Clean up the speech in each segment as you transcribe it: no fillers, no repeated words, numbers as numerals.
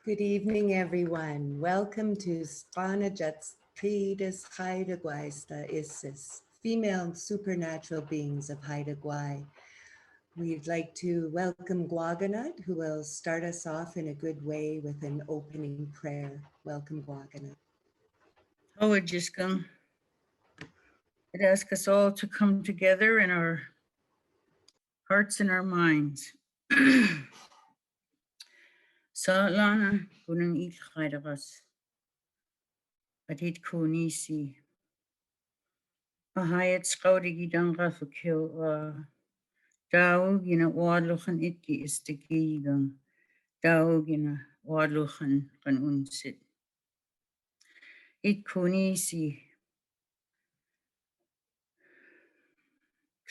Good evening, everyone. Welcome to Xaaynangaa Haida Gwaii Isis, female supernatural beings of Haida Gwaii. We'd like to welcome GwaaGanad, who will start us off in a good way with an opening prayer. Welcome, GwaaGanad. Oh, Jisgang. It asks us all to come together in our hearts and our minds. Sa lana kunang ilkhaidagas. Atit kunisi. Ahayat skaudigidanga fukil daw gina wadluchan itki istigigang. Daw gina wadluchan kan unsit. It kunisi.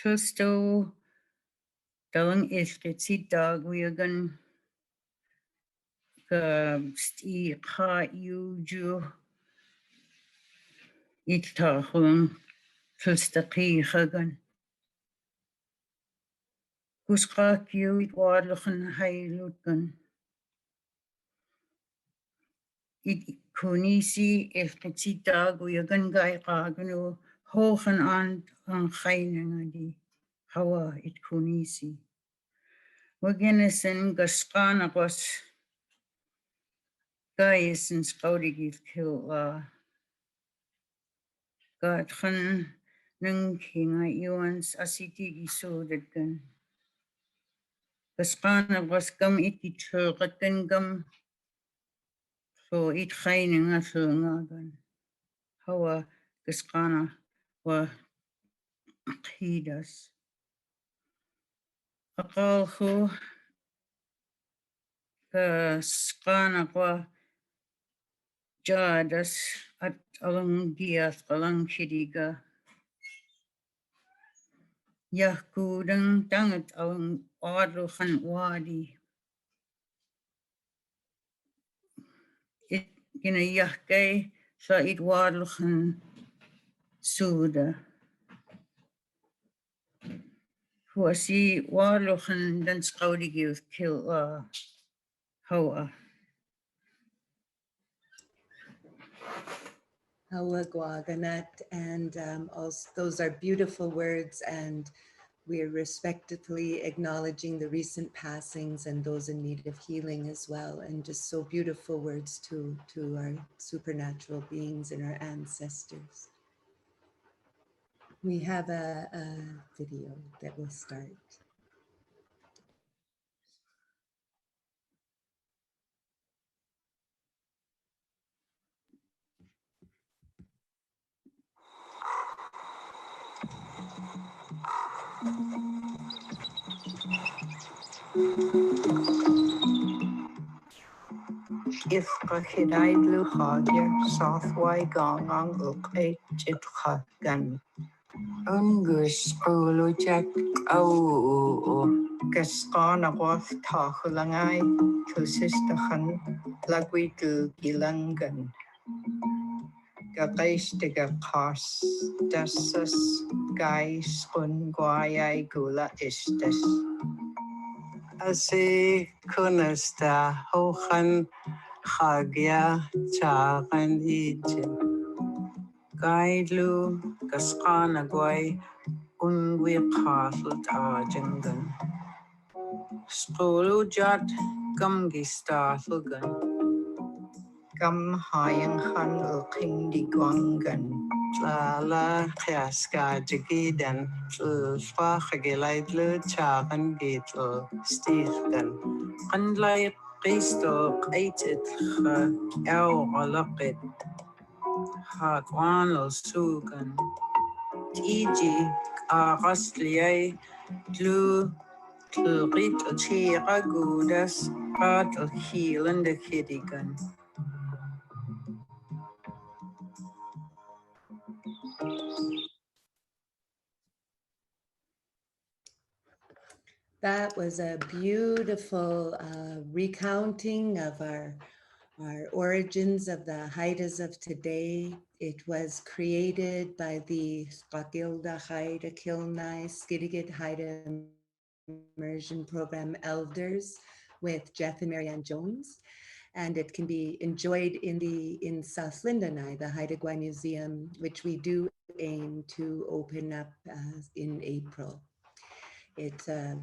Kusto dalang ilkitsi dag wiyagan. Sti ka yuju ittahun filstaqi hagan kusqak yu itwadluchan haylutgan it kunisi ilqitsitag uyagan gaiqaganu hohan an Xaaynangaa di hawa it kunisi wagenesen gasqanaqwas gaiesen sqaudigit kil Gathan nung hinga iwans asiti isodadgan. Gaspana was gum iti churgatan gum so it Xaaynangaa HlGaagilda. Hawa gaspana wa hidas. Akalhu gaspana wa jadas at alang dias alang shidiga. Yahkudang tangat alang wadluchan wadi. It gina yahkay sa it wadluchan suda. Huasi wadluchan dan skaudigil kil hawa. Hawa GwaaGanad, and also those are beautiful words, and we're respectfully acknowledging the recent passings and those in need of healing as well, and just so beautiful words to our supernatural beings and our ancestors. We have a video that will start. If Gwaagadlu Hagir Sothwai Gongang Ukay Chithagan Ungus Ulujak Au Gasqanaqwas Tahulangai Kusistahan Lagwitu Gilangan Gagaistiga Kas Dasas Gai Skun Gwaii Gula Istis Asi Kunasta Hohan Xaagia Chaagan Ijin Gaidlu Gasqana Gwaii Ungwi Qasl Tajangan Skulu Jat Gumgistarthugan Gum Hayang Han Ulking Digwangan Lala HlGaagilda HlGaagilda Chaagan Gitl Stirgan Qandlay Qisto Qaitit Alaqit Haqwanal Sugan Tiji Aqasliay Tlu Tlrit Chira Gudas Patal Healanda Kidigan That was a beautiful recounting of our origins of the Haidas of today. It was created by the HlGaagilda Haida Naay Skidegate Haida Immersion Program elders with Jeff and Marianne Jones. and it can be enjoyed in South Naay, the Haida Gwaii Museum, which we do aim to open up in April.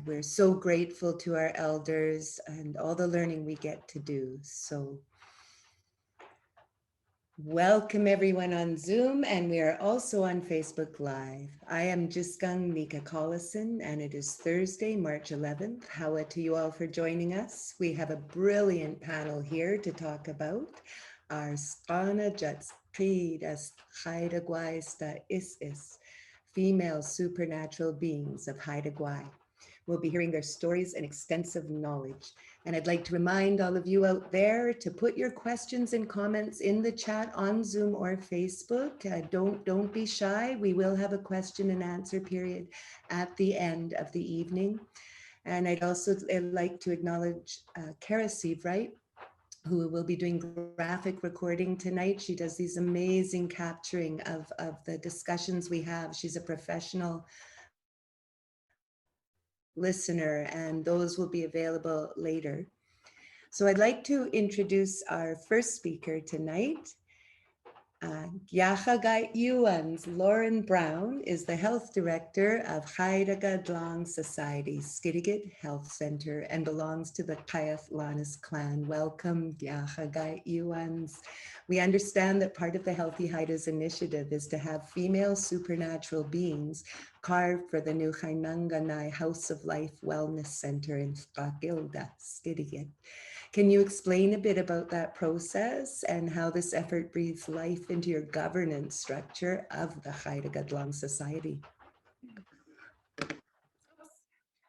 We're so grateful to our elders and all the learning we get to do. So welcome everyone on Zoom, and we are also on Facebook Live. I am Jisgang Nika Collison, and it is Thursday, March 11th. Hawa to you all for joining us. We have a brilliant panel here to talk about our Xaaynangaa as Haida Gwaii female supernatural beings of Haida Gwaii. We'll be hearing their stories and extensive knowledge. And I'd like to remind all of you out there to put your questions and comments in the chat on Zoom or Facebook. Don't be shy. We will have a question and answer period at the end of the evening. And I'd also like to acknowledge Kara Seavright, who will be doing graphic recording tonight. She does these amazing capturing of the discussions we have. She's a professional listener, and those will be available later. So I'd like to introduce our first speaker tonight. Xaaynangaa Lauren Brown is the health director of Haida Gwaii Society, Skidegate Health Center, and belongs to the Kayath clan. Welcome, Xaaynangaa. We understand that part of the Healthy Haidas initiative is to have female supernatural beings carved for the new Xaaynangaa Naay House of Life Wellness Center in HlGaagilda, Skidegate. Can you explain a bit about that process and how this effort breathes life into your governance structure of the Haida Gwaii Society?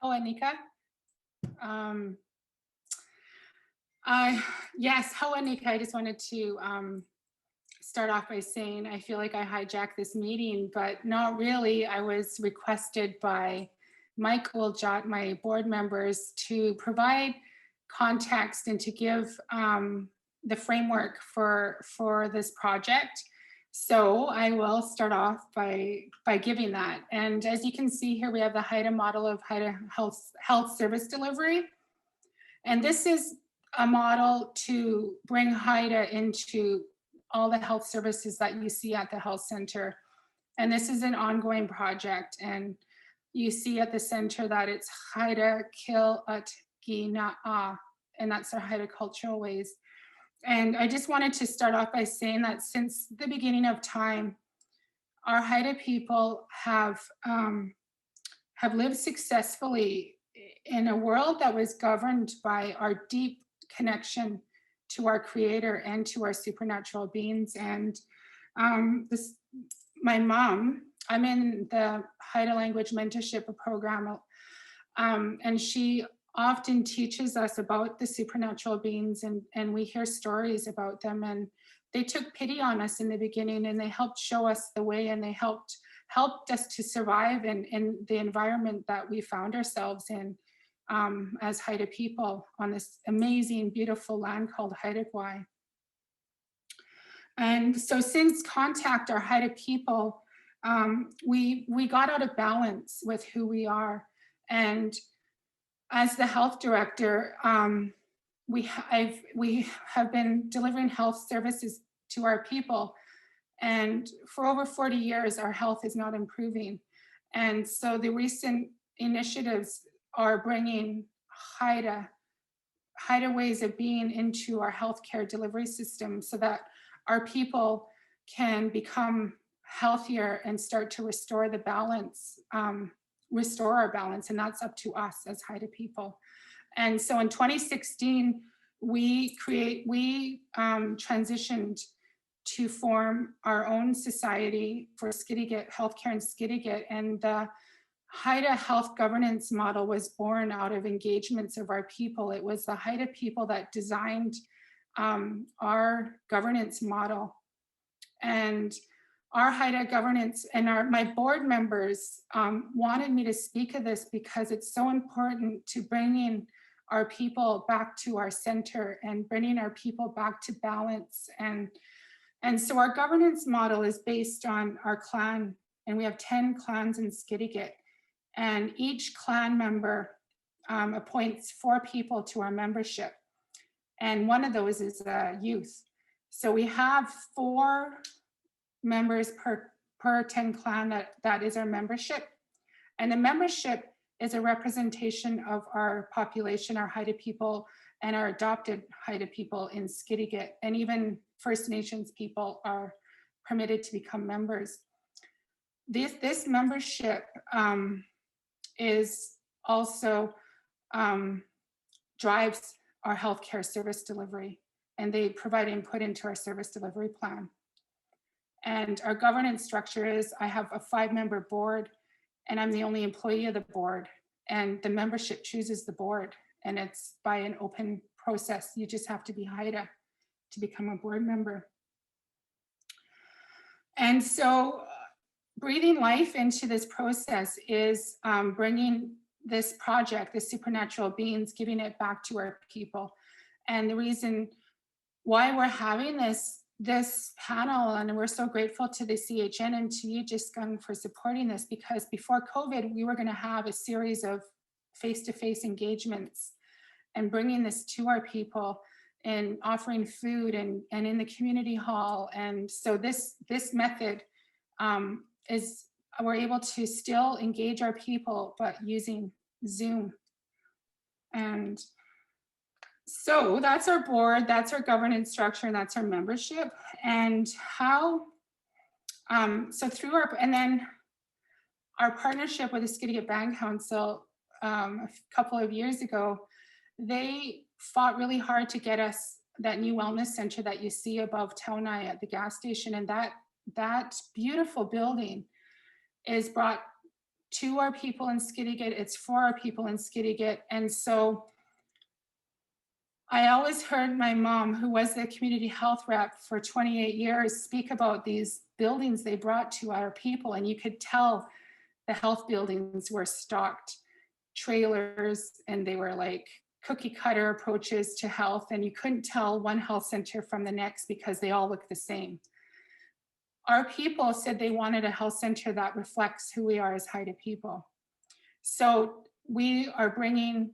Hello, Nika. Yes, hello, Nika. I just wanted to start off by saying I feel like I hijacked this meeting, but not really. I was requested by Michael Jot, my board members, to provide context and to give the framework for this project. So I will start off by giving that. And as you can see here, we have the Haida model of Haida health service delivery. And this is a model to bring Haida into all the health services that you see at the health center. And this is an ongoing project. And you see at the center that it's Haida Kil at Xaaynangaa, and that's our Haida cultural ways. And I just wanted to start off by saying that since the beginning of time, our Haida people have lived successfully in a world that was governed by our deep connection to our creator and to our supernatural beings. And my mom, I'm in the Haida language mentorship program, and she often teaches us about the supernatural beings, and we hear stories about them, and they took pity on us in the beginning, and they helped show us the way, and they helped us to survive in the environment that we found ourselves in as Haida people on this amazing, beautiful land called Haida Gwaii. And so since Contact Our Haida People, we got out of balance with who we are. And as the health director, we have been delivering health services to our people. And for over 40 years, our health is not improving. And so the recent initiatives are bringing Haida ways of being into our healthcare delivery system so that our people can become healthier and start to restore the balance, restore our balance, and that's up to us as Haida people. And so in 2016, we transitioned to form our own society for Skidegate healthcare in Skidegate, and the Haida health governance model was born out of engagements of our people. It was the Haida people that designed our governance model, and our Haida governance and my board members wanted me to speak of this because it's so important to bringing our people back to our center and bringing our people back to balance. And so our governance model is based on our clan, and we have 10 clans in Skidegate, and each clan member appoints 4 people to our membership. And one of those is youth. So we have 4 members per 10 clan that is our membership. And the membership is a representation of our population, our Haida people, and our adopted Haida people in Skidegate. And even First Nations people are permitted to become members. This membership is also drives our healthcare service delivery, and they provide input into our service delivery plan. And our governance structure is, I have a 5-member board, and I'm the only employee of the board, and the membership chooses the board, and it's by an open process. You just have to be Haida to become a board member. And so breathing life into this process is bringing this project, the supernatural beings, giving it back to our people. And the reason why we're having this panel, and we're so grateful to the CHN and to you, Jisgang, for supporting this, because before COVID, we were going to have a series of face-to-face engagements and bringing this to our people and offering food and in the community hall. And so this method is, we're able to still engage our people, but using Zoom. And so that's our board, that's our governance structure, and that's our membership. And how, so through our, and then our partnership with the Skidegate Band Council a couple of years ago, they fought really hard to get us that new wellness center that you see above Naay at the gas station. And that beautiful building is brought to our people in Skidegate. It's for our people in Skidegate. And so I always heard my mom, who was the community health rep for 28 years, speak about these buildings they brought to our people. And you could tell the health buildings were stocked trailers, and they were like cookie cutter approaches to health. And you couldn't tell one health center from the next because they all look the same. Our people said they wanted a health center that reflects who we are as Haida people. So we are bringing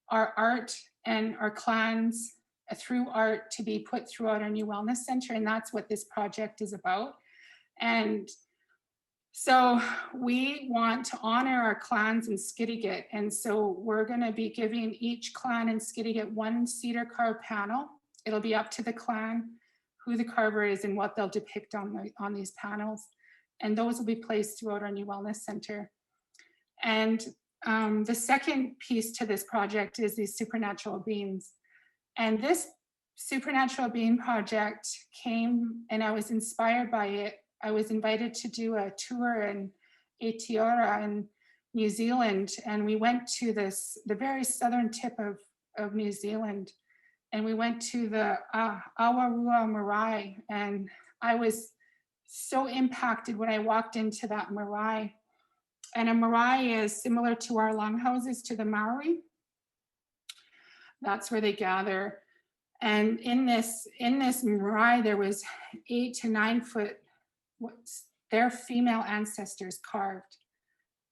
our art and our clans through art to be put throughout our new wellness center. And that's what this project is about. And so we want to honor our clans in Skidegate. And so we're going to be giving each clan in Skidegate 1 cedar carved panel. It'll be up to the clan who the carver is and what they'll depict on these panels. And those will be placed throughout our new wellness center. And the second piece to this project is these supernatural beings. And this supernatural being project came, and I was inspired by it. I was invited to do a tour in Aotearoa in New Zealand, and we went to the very southern tip of New Zealand, and we went to the Awarua marae, and I was so impacted when I walked into that marae. And a marae is similar to our longhouses to the Maori. That's where they gather. And in this marae, there was 8 to 9 foot, their female ancestors carved.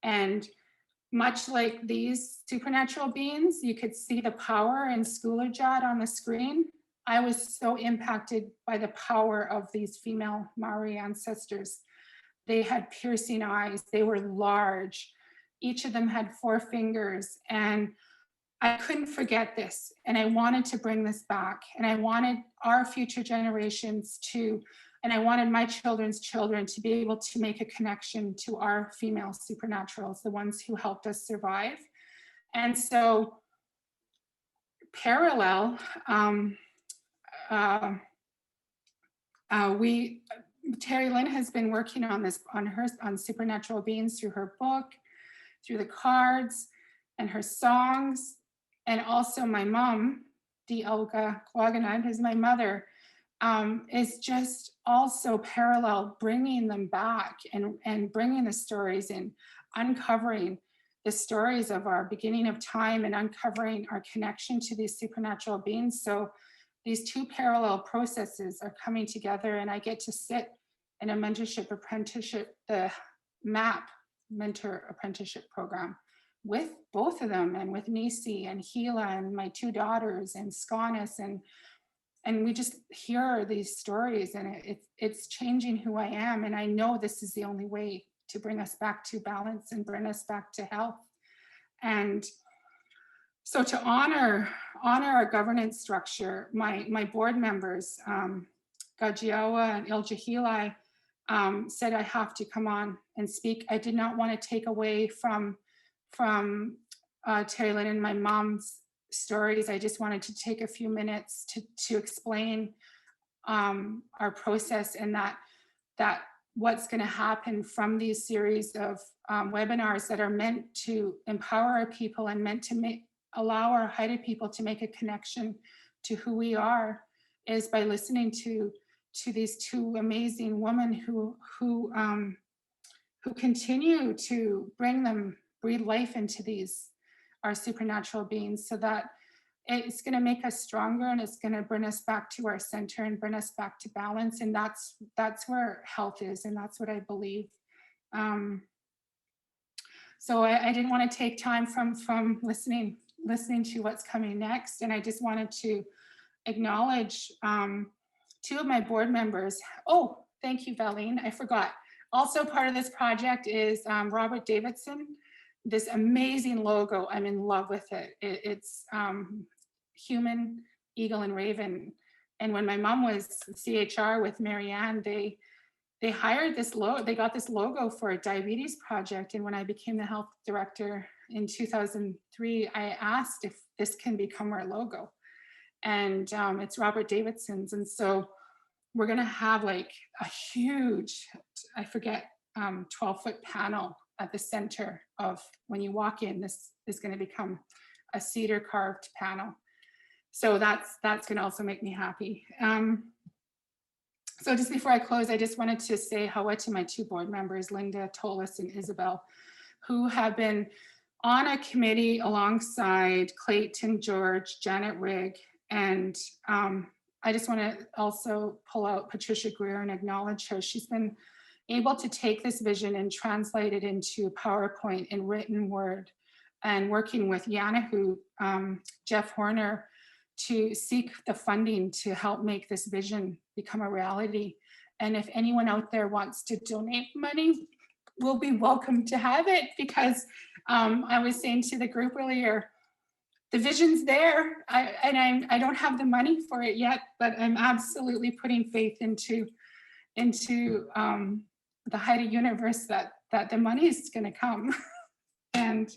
And much like these supernatural beings, you could see the power in Skoolarjat on the screen. I was so impacted by the power of these female Maori ancestors. They had piercing eyes, they were large. Each of them had 4 fingers, and I couldn't forget this. And I wanted to bring this back, and I wanted our future generations to, and I wanted my children's children to be able to make a connection to our female supernaturals, the ones who helped us survive. And so parallel, Terri-Lynn has been working on this, on supernatural beings through her book, through the cards and her songs. And also my mom, Nika GwaaGanad, who's my mother, is just also parallel bringing them back and bringing the stories in, uncovering the stories of our beginning of time and uncovering our connection to these supernatural beings. So these 2 parallel processes are coming together, and I get to sit in a mentorship apprenticeship, the MAP mentor apprenticeship program with both of them, and with Nisi and Gila and my two daughters and Sconis, and we just hear these stories, and it's changing who I am. And I know this is the only way to bring us back to balance and bring us back to health. And so to honor our governance structure, my board members, Gajiawa and HlGaagilda, said I have to come on and speak. I did not want to take away from Terri-Lynn and my mom's stories. I just wanted to take a few minutes to explain our process, and that what's going to happen from these series of webinars that are meant to empower our people and meant to allow our Haida people to make a connection to who we are, is by listening to these two amazing women who continue to breathe life into our supernatural beings, so that it's going to make us stronger, and it's going to bring us back to our center and bring us back to balance. And that's where health is, and that's what I believe. So I didn't want to take time from listening to what's coming next, and I just wanted to acknowledge two of my board members. Oh, thank you, Valine. I forgot. Also part of this project is Robert Davidson. This amazing logo, I'm in love with it. It's human, eagle, and raven. And when my mom was CHR with Marianne, they hired this logo. They got this logo for a diabetes project. And when I became the health director in 2003, I asked if this can become our logo. And it's Robert Davidson's. And so we're gonna have like a huge, I forget, 12-foot panel at the center of, when you walk in, this is going to become a cedar carved panel. So that's going to also make me happy. So just before I close, I just wanted to say hello to my two board members, Linda Tolis and Isabel, who have been on a committee alongside Clayton George, Janet Rigg, and I just want to also pull out Patricia Greer and acknowledge her. She's been able to take this vision and translate it into PowerPoint in written word, and working with Yanahu, Jeff Horner, to seek the funding to help make this vision become a reality. And if anyone out there wants to donate money, we'll be welcome to have it, because I was saying to the group earlier, the vision's there. I don't have the money for it yet, but I'm absolutely putting faith into the Haida universe that the money is going to come. And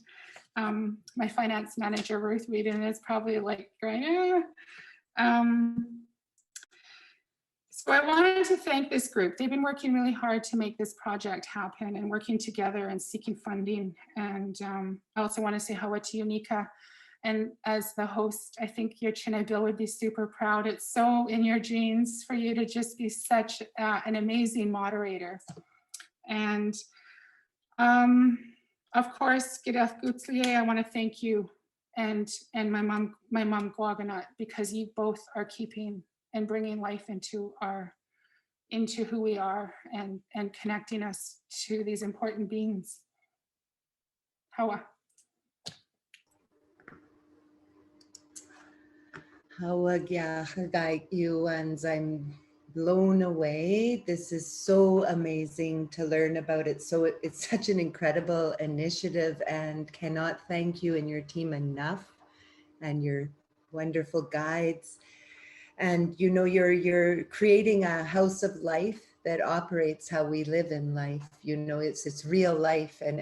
my finance manager, Ruth Whedon, is probably like going, So I wanted to thank this group. They've been working really hard to make this project happen, and working together and seeking funding. And I also want to say hello to you, Nika. And as the host, I think your China Bill would be super proud. It's so in your genes for you to just be such an amazing moderator. And of course, I want to thank you and my mom GwaaGanad, because you both are keeping and bringing life into who we are, and connecting us to these important beings. Hawa. HlGaagilda, I'm blown away. This is so amazing to learn about it. So it's such an incredible initiative, and cannot thank you and your team enough, and your wonderful guides. And you know, you're creating a house of life that operates how we live in life. You know, it's real life, and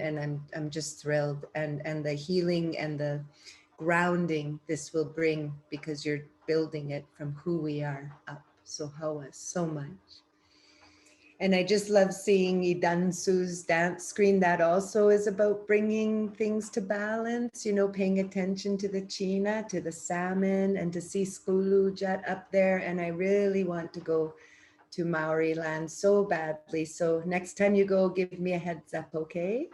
I'm just thrilled, and the healing and the grounding this will bring, because you're building it from who we are up. So Hawa, so much. And I just love seeing Idansu's dance screen. That also is about bringing things to balance, you know, paying attention to the China, to the salmon, and to see Skulu up there. And I really want to go to Maori land so badly. So next time you go, give me a heads up, okay?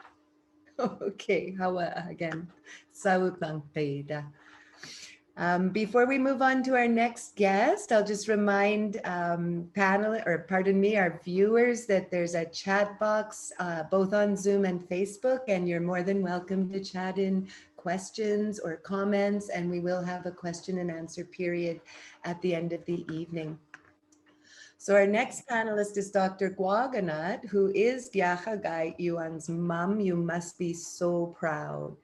Okay, Hawa again. Sautang Peida. Before we move on to our next guest, I'll just remind our viewers that there's a chat box both on Zoom and Facebook, and you're more than welcome to chat in questions or comments, and we will have a question and answer period at the end of the evening. So our next panelist is Dr. GwaaGanad, who is Nika Collisson's mom. You must be so proud.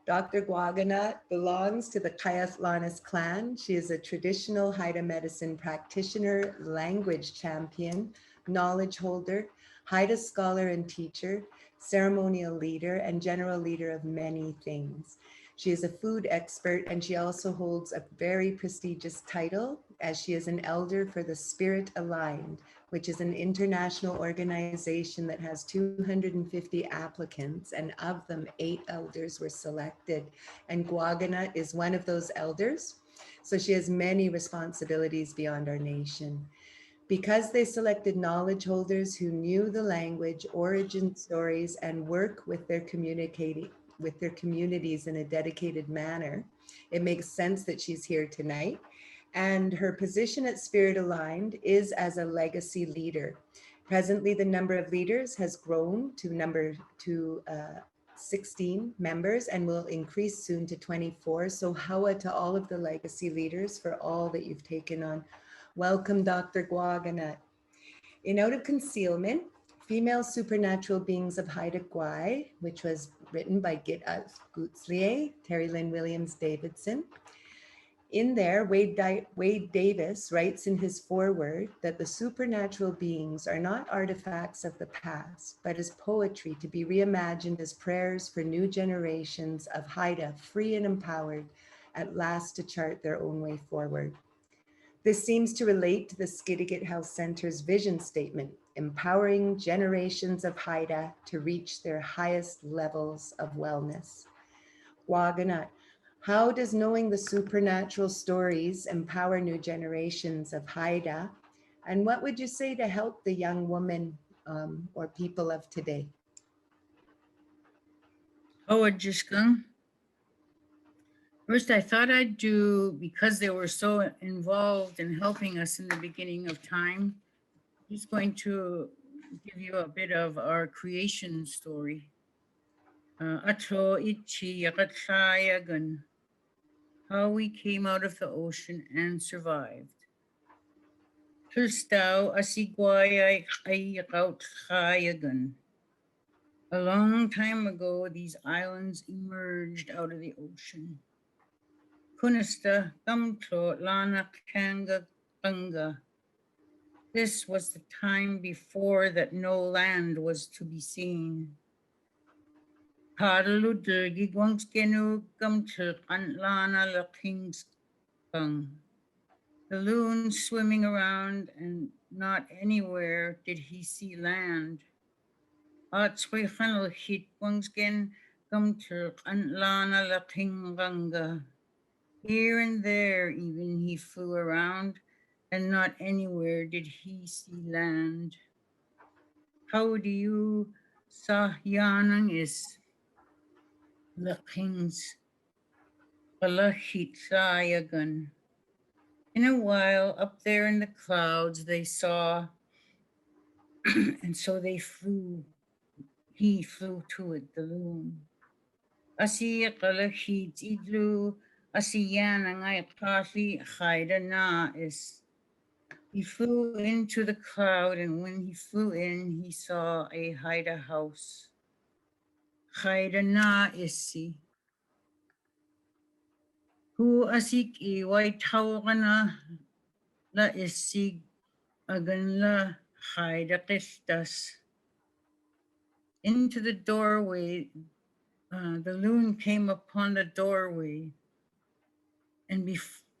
Dr. GwaaGanad belongs to the Xaaynangaa clan. She is a traditional Haida medicine practitioner, language champion, knowledge holder, Haida scholar and teacher, ceremonial leader, and general leader of many things. She is a food expert, and she also holds a very prestigious title as she is an elder for the Spirit Aligned, which is an international organization that has 250 applicants, and of them, 8 elders were selected. And GwaaGanad is one of those elders. So she has many responsibilities beyond our nation. Because they selected knowledge holders who knew the language, origin stories, and work with their communities in a dedicated manner, it makes sense that she's here tonight. And her position at Spirit Aligned is as a legacy leader. Presently, the number of leaders has grown to 16 members and will increase soon to 24. So hawa to all of the legacy leaders for all that you've taken on. Welcome, Dr. GwaaGanad. In Out of Concealment, Female Supernatural Beings of Haida Gwaii, which was written by Terri-Lynn Williams-Davidson. In there, Wade Davis writes in his foreword that the supernatural beings are not artifacts of the past, but as poetry to be reimagined as prayers for new generations of Haida, free and empowered, at last to chart their own way forward. This seems to relate to the Skidegate Health Center's vision statement, empowering generations of Haida to reach their highest levels of wellness. GwaaGanad, how does knowing the supernatural stories empower new generations of Haida? And what would you say to help the young woman or people of today? Jisgang. First, I thought I'd do, because they were so involved in helping us in the beginning of time, just going to give you a bit of our creation story. Atro ichi lalaxaaygans, how we came out of the ocean and survived. Tulstau asigwai ay lalaxaaygans. A long time ago, these islands emerged out of the ocean. Kunista gamtlo lalaxaaygans. This was the time before that no land was to be seen. The loon swimming around, and not anywhere did he see land. Here and there even he flew around, and not anywhere did he see land. How do you Xaaynangaa is the king's Xaaynangaa. In a while, up there in the clouds, they saw, and so they flew. He flew to it, the loon. Asi kalahit idlu, Xaaynangaa kathi Haida is. He flew into the cloud, and when he flew in, he saw a Haida house. Haida isi. Hu asik I white tawana la isig agan la Haida kistas. Into the doorway, the loon came upon the doorway, and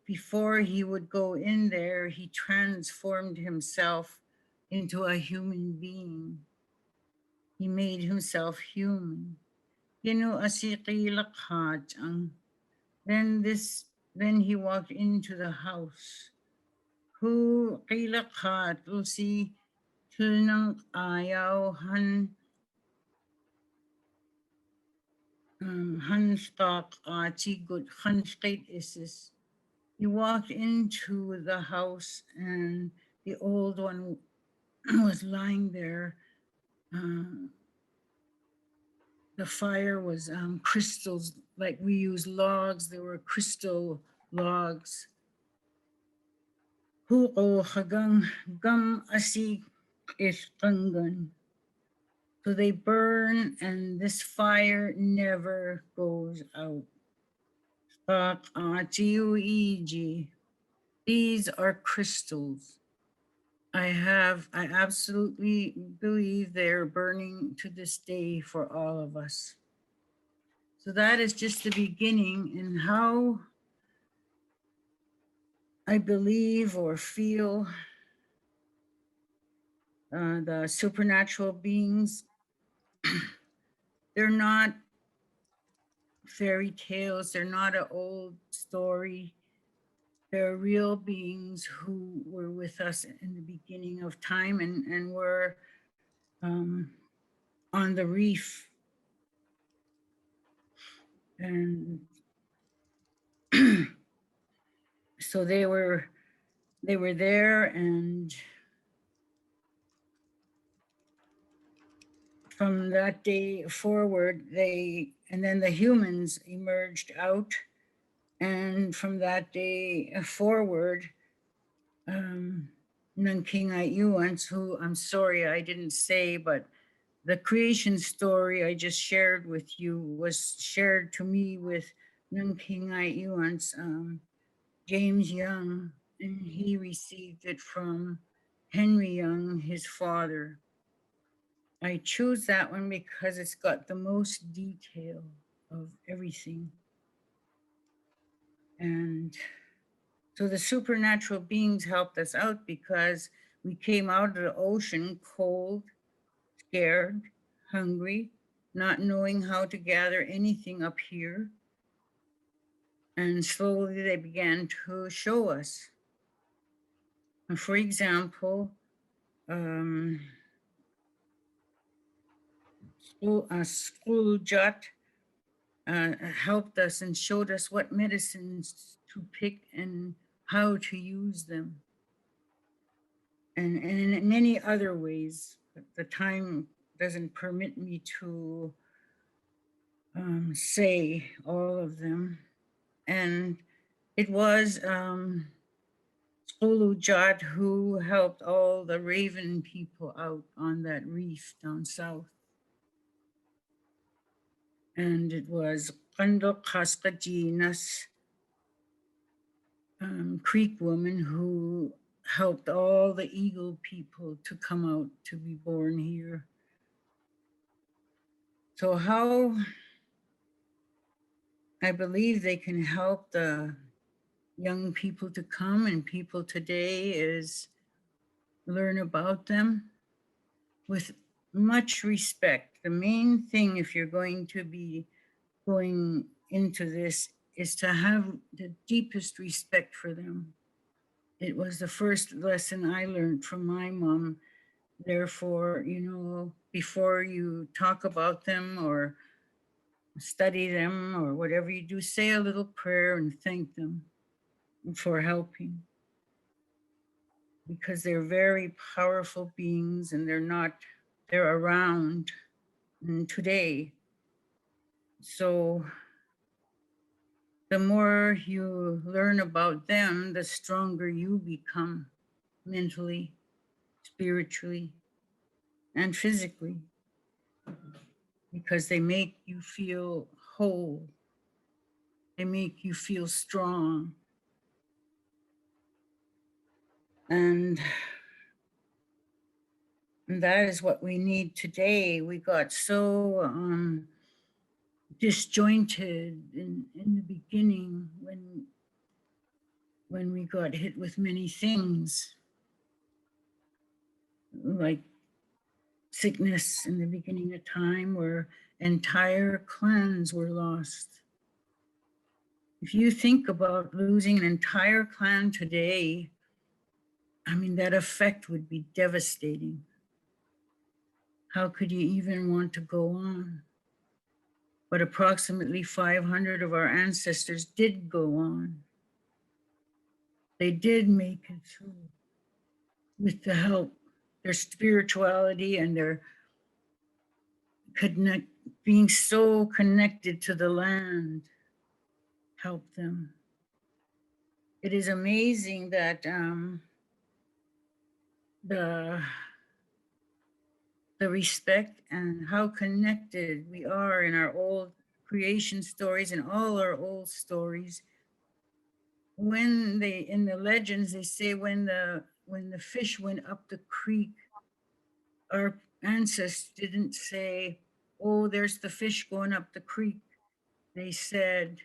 before he would go in there, he transformed himself into a human being. He made himself human. Then he walked into the house. Who will see tilnang ayaw han stock good han straight is this You walked into the house and the old one was lying there. The fire was crystals, like we use logs. There were crystal logs. Huko hagang gam asi ishkangan. So they burn and this fire never goes out. These are crystals. I absolutely believe they're burning to this day for all of us. So that is just the beginning in how I believe or feel the supernatural beings. They're not fairy tales. They're not an old story. They're real beings who were with us in the beginning of time and were on the reef. And so they were there, and from that day forward, and then the humans emerged out. And from that day forward, Nunkinga who I'm sorry I didn't say, but the creation story I just shared with you was shared to me with Nunkinga James Young, and he received it from Henry Young, his father. I chose that one because it's got the most detail of everything. And so the supernatural beings helped us out because we came out of the ocean cold, scared, hungry, not knowing how to gather anything up here. And slowly they began to show us. And for example, School helped us and showed us what medicines to pick and how to use them. And in many other ways, but the time doesn't permit me to say all of them. And it was Skidegate who helped all the Raven people out on that reef down south. And it was Kandokhaskajinas Creek woman who helped all the Eagle people to come out to be born here. So how I believe they can help the young people to come and people today is learn about them with much respect. The main thing, if you're going to be going into this, is to have the deepest respect for them. It was the first lesson I learned from my mom. Therefore, you know, before you talk about them or study them or whatever you do, say a little prayer and thank them for helping. Because they're very powerful beings and they're around today. So the more you learn about them, the stronger you become mentally, spiritually, and physically, because they make you feel whole. They make you feel strong. And that is what we need today. We got so disjointed in the beginning when we got hit with many things, like sickness in the beginning of time where entire clans were lost. If you think about losing an entire clan today, I mean, that effect would be devastating. How could you even want to go on? But approximately 500 of our ancestors did go on. they did make it through with the help, their spirituality and their being so connected to the land helped them. It is amazing that the respect and how connected we are in our old creation stories and all our old stories. When they, in the legends, they say when the fish went up the creek, our ancestors didn't say, oh, there's the fish going up the creek. They said,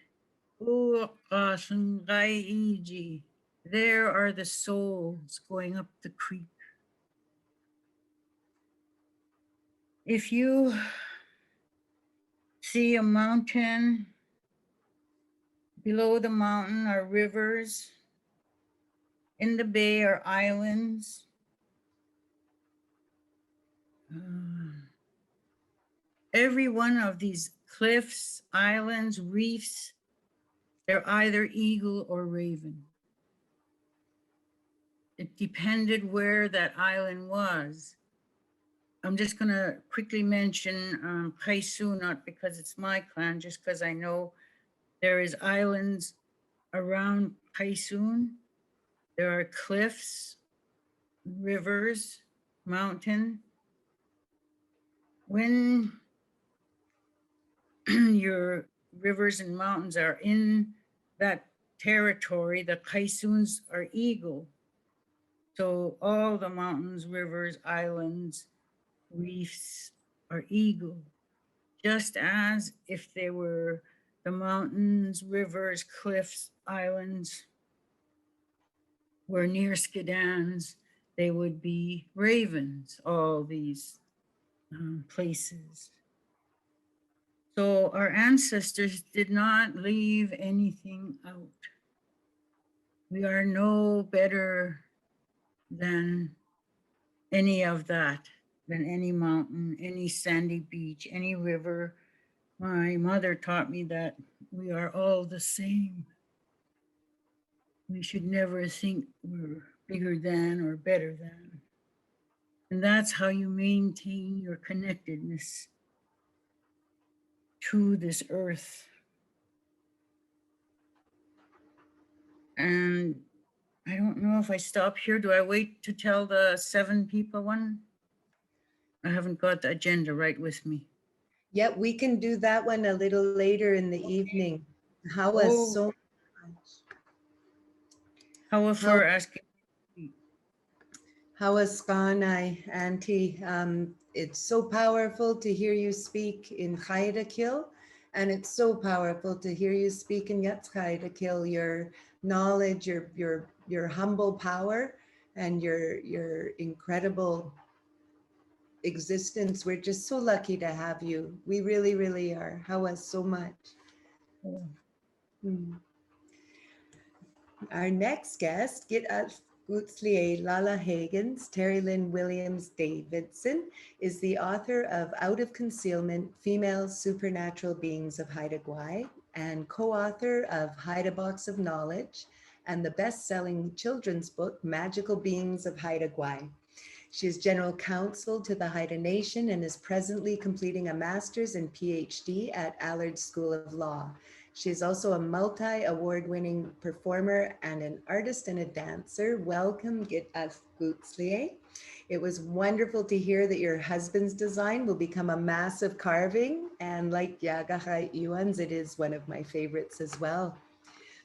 oh, Xaaynangaa, there are the souls going up the creek. If you see a mountain, below the mountain are rivers, in the bay are islands. Every one of these cliffs, islands, reefs, they're either eagle or raven. It depended where that island was. I'm just gonna quickly mention Kaisu, not because it's my clan, just because I know there is islands around Kaisun. There are cliffs, rivers, mountain. When your rivers and mountains are in that territory, the Kaisuns are eagle. So all the mountains, rivers, islands, reefs are eagle. Just as if they were the mountains, rivers, cliffs, islands were near Skidans, they would be ravens, all these places. So our ancestors did not leave anything out. We are no better than any of that, than any mountain, any sandy beach, any river. My mother taught me that we are all the same. We should never think we're bigger than or better than. And that's how you maintain your connectedness to this earth. And I don't know if I stop here. Do I wait to tell the 7 people one? I haven't got the agenda right with me. Yeah, we can do that one a little later in the evening. How was so much? How if we're asking? How was Naay, Auntie? It's so powerful to hear you speak in Xaaynangaa, and it's so powerful to hear you speak in Xaaynangaa. Your knowledge, your humble power, and your incredible existence. We're just so lucky to have you. We really, really are. How was so much? Our next guest, lalaxaaygans, Terri-Lynn Williams-Davidson, is the author of Out of Concealment, Female Supernatural Beings of Haida Gwaii, and co-author of Haida Box of Knowledge, and the best-selling children's book, Magical Beings of Haida Gwaii. She is general counsel to the Haida Nation and is presently completing a master's and PhD at Allard School of Law. She is also a multi-award-winning performer and an artist and a dancer. Welcome, Gaaganad. It was wonderful to hear that your husband's design will become a massive carving, and like HlGaagilda, it is one of my favorites as well.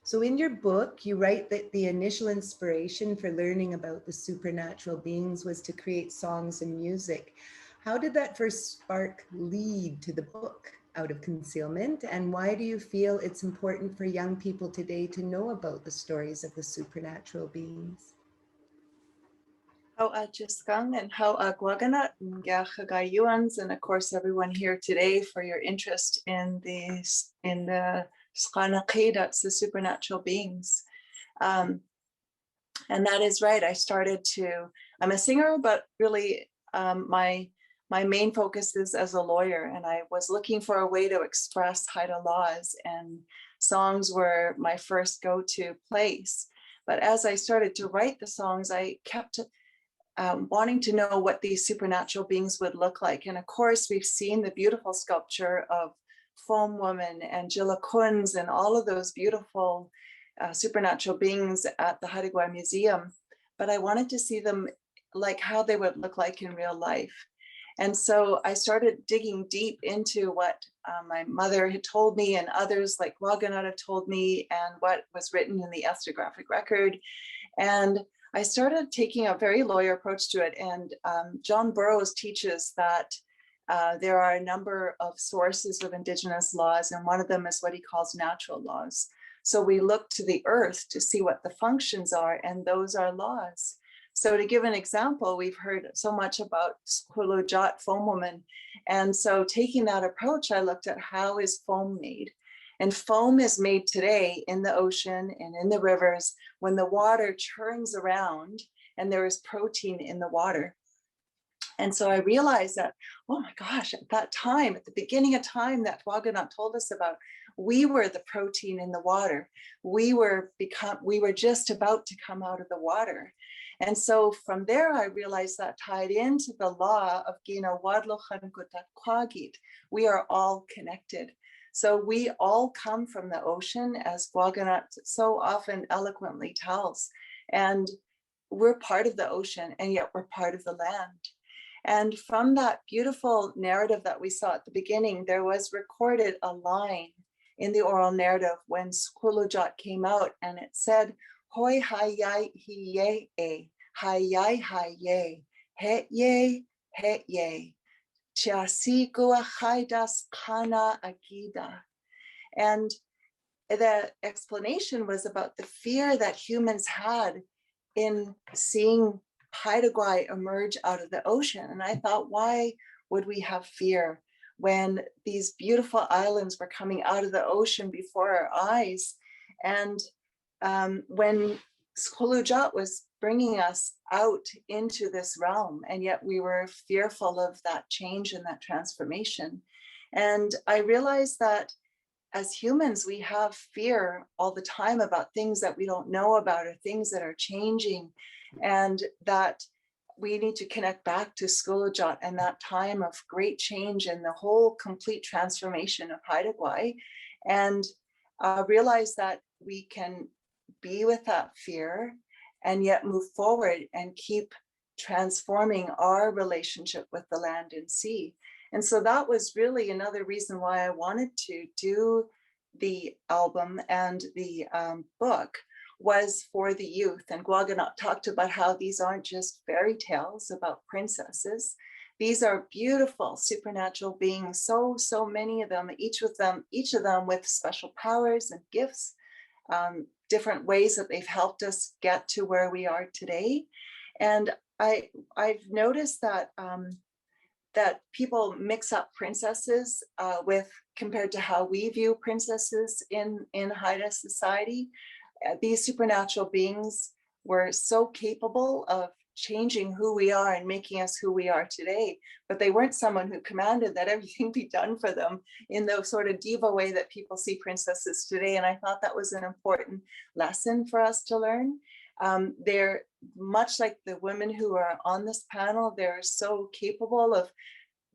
So in your book, you write that the initial inspiration for learning about the supernatural beings was to create songs and music. How did that first spark lead to the book, Out of Concealment? And why do you feel it's important for young people today to know about the stories of the supernatural beings? How Jisgang and how GwaaGanad and of course everyone here today for your interest in the Xaaynangaa, that's the supernatural beings. And that is right. I'm a singer, but really my main focus is as a lawyer, and I was looking for a way to express Haida laws, and songs were my first go-to place. But as I started to write the songs, I kept wanting to know what these supernatural beings would look like. And of course, we've seen the beautiful sculpture of Foam Woman and Jillakuns and all of those beautiful supernatural beings at the Haida Gwaii Museum. But I wanted to see them like how they would look like in real life. And so I started digging deep into what my mother had told me and others like GwaaGanad had told me and what was written in the ethnographic record. And I started taking a very lawyer approach to it. And John Burroughs teaches that there are a number of sources of Indigenous laws, and one of them is what he calls natural laws. So we look to the earth to see what the functions are, and those are laws. So to give an example, we've heard so much about Skulujat, foam woman. And so taking that approach, I looked at how is foam made? And foam is made today in the ocean and in the rivers when the water churns around and there is protein in the water. And so I realized that, oh my gosh, at that time, at the beginning of time that GwaaGanad told us about, we were the protein in the water. We were just about to come out of the water. And so from there, I realized that tied into the law of Gina Wadlochan Kwagit, we are all connected. So we all come from the ocean, as GwaaGanad so often eloquently tells. And we're part of the ocean, and yet we're part of the land. And from that beautiful narrative that we saw at the beginning, there was recorded a line in the oral narrative when Skulujat came out, and it said, Hoi hayai hiye e, hayai haye, het ye, chiasigua haidas kana agida. And the explanation was about the fear that humans had in seeing Haida Gwaii emerge out of the ocean. And I thought, why would we have fear when these beautiful islands were coming out of the ocean before our eyes? And when Skulujat was bringing us out into this realm, and yet we were fearful of that change and that transformation. And I realized that as humans, we have fear all the time about things that we don't know about or things that are changing, and that we need to connect back to Skulujat and that time of great change and the whole complete transformation of Haida Gwaii, and realize that we can be with that fear and yet move forward and keep transforming our relationship with the land and sea. And so that was really another reason why I wanted to do the album and the book, was for the youth. And GwaaGanad talked about how these aren't just fairy tales about princesses. These are beautiful supernatural beings, so many of them, each of them with special powers and gifts, different ways that they've helped us get to where we are today. And I've noticed that that people mix up princesses with compared to how we view princesses in Haida society. These supernatural beings were so capable of changing who we are and making us who we are today, but they weren't someone who commanded that everything be done for them in the sort of diva way that people see princesses today. And I thought that was an important lesson for us to learn. They're much like the women who are on this panel. They're so capable of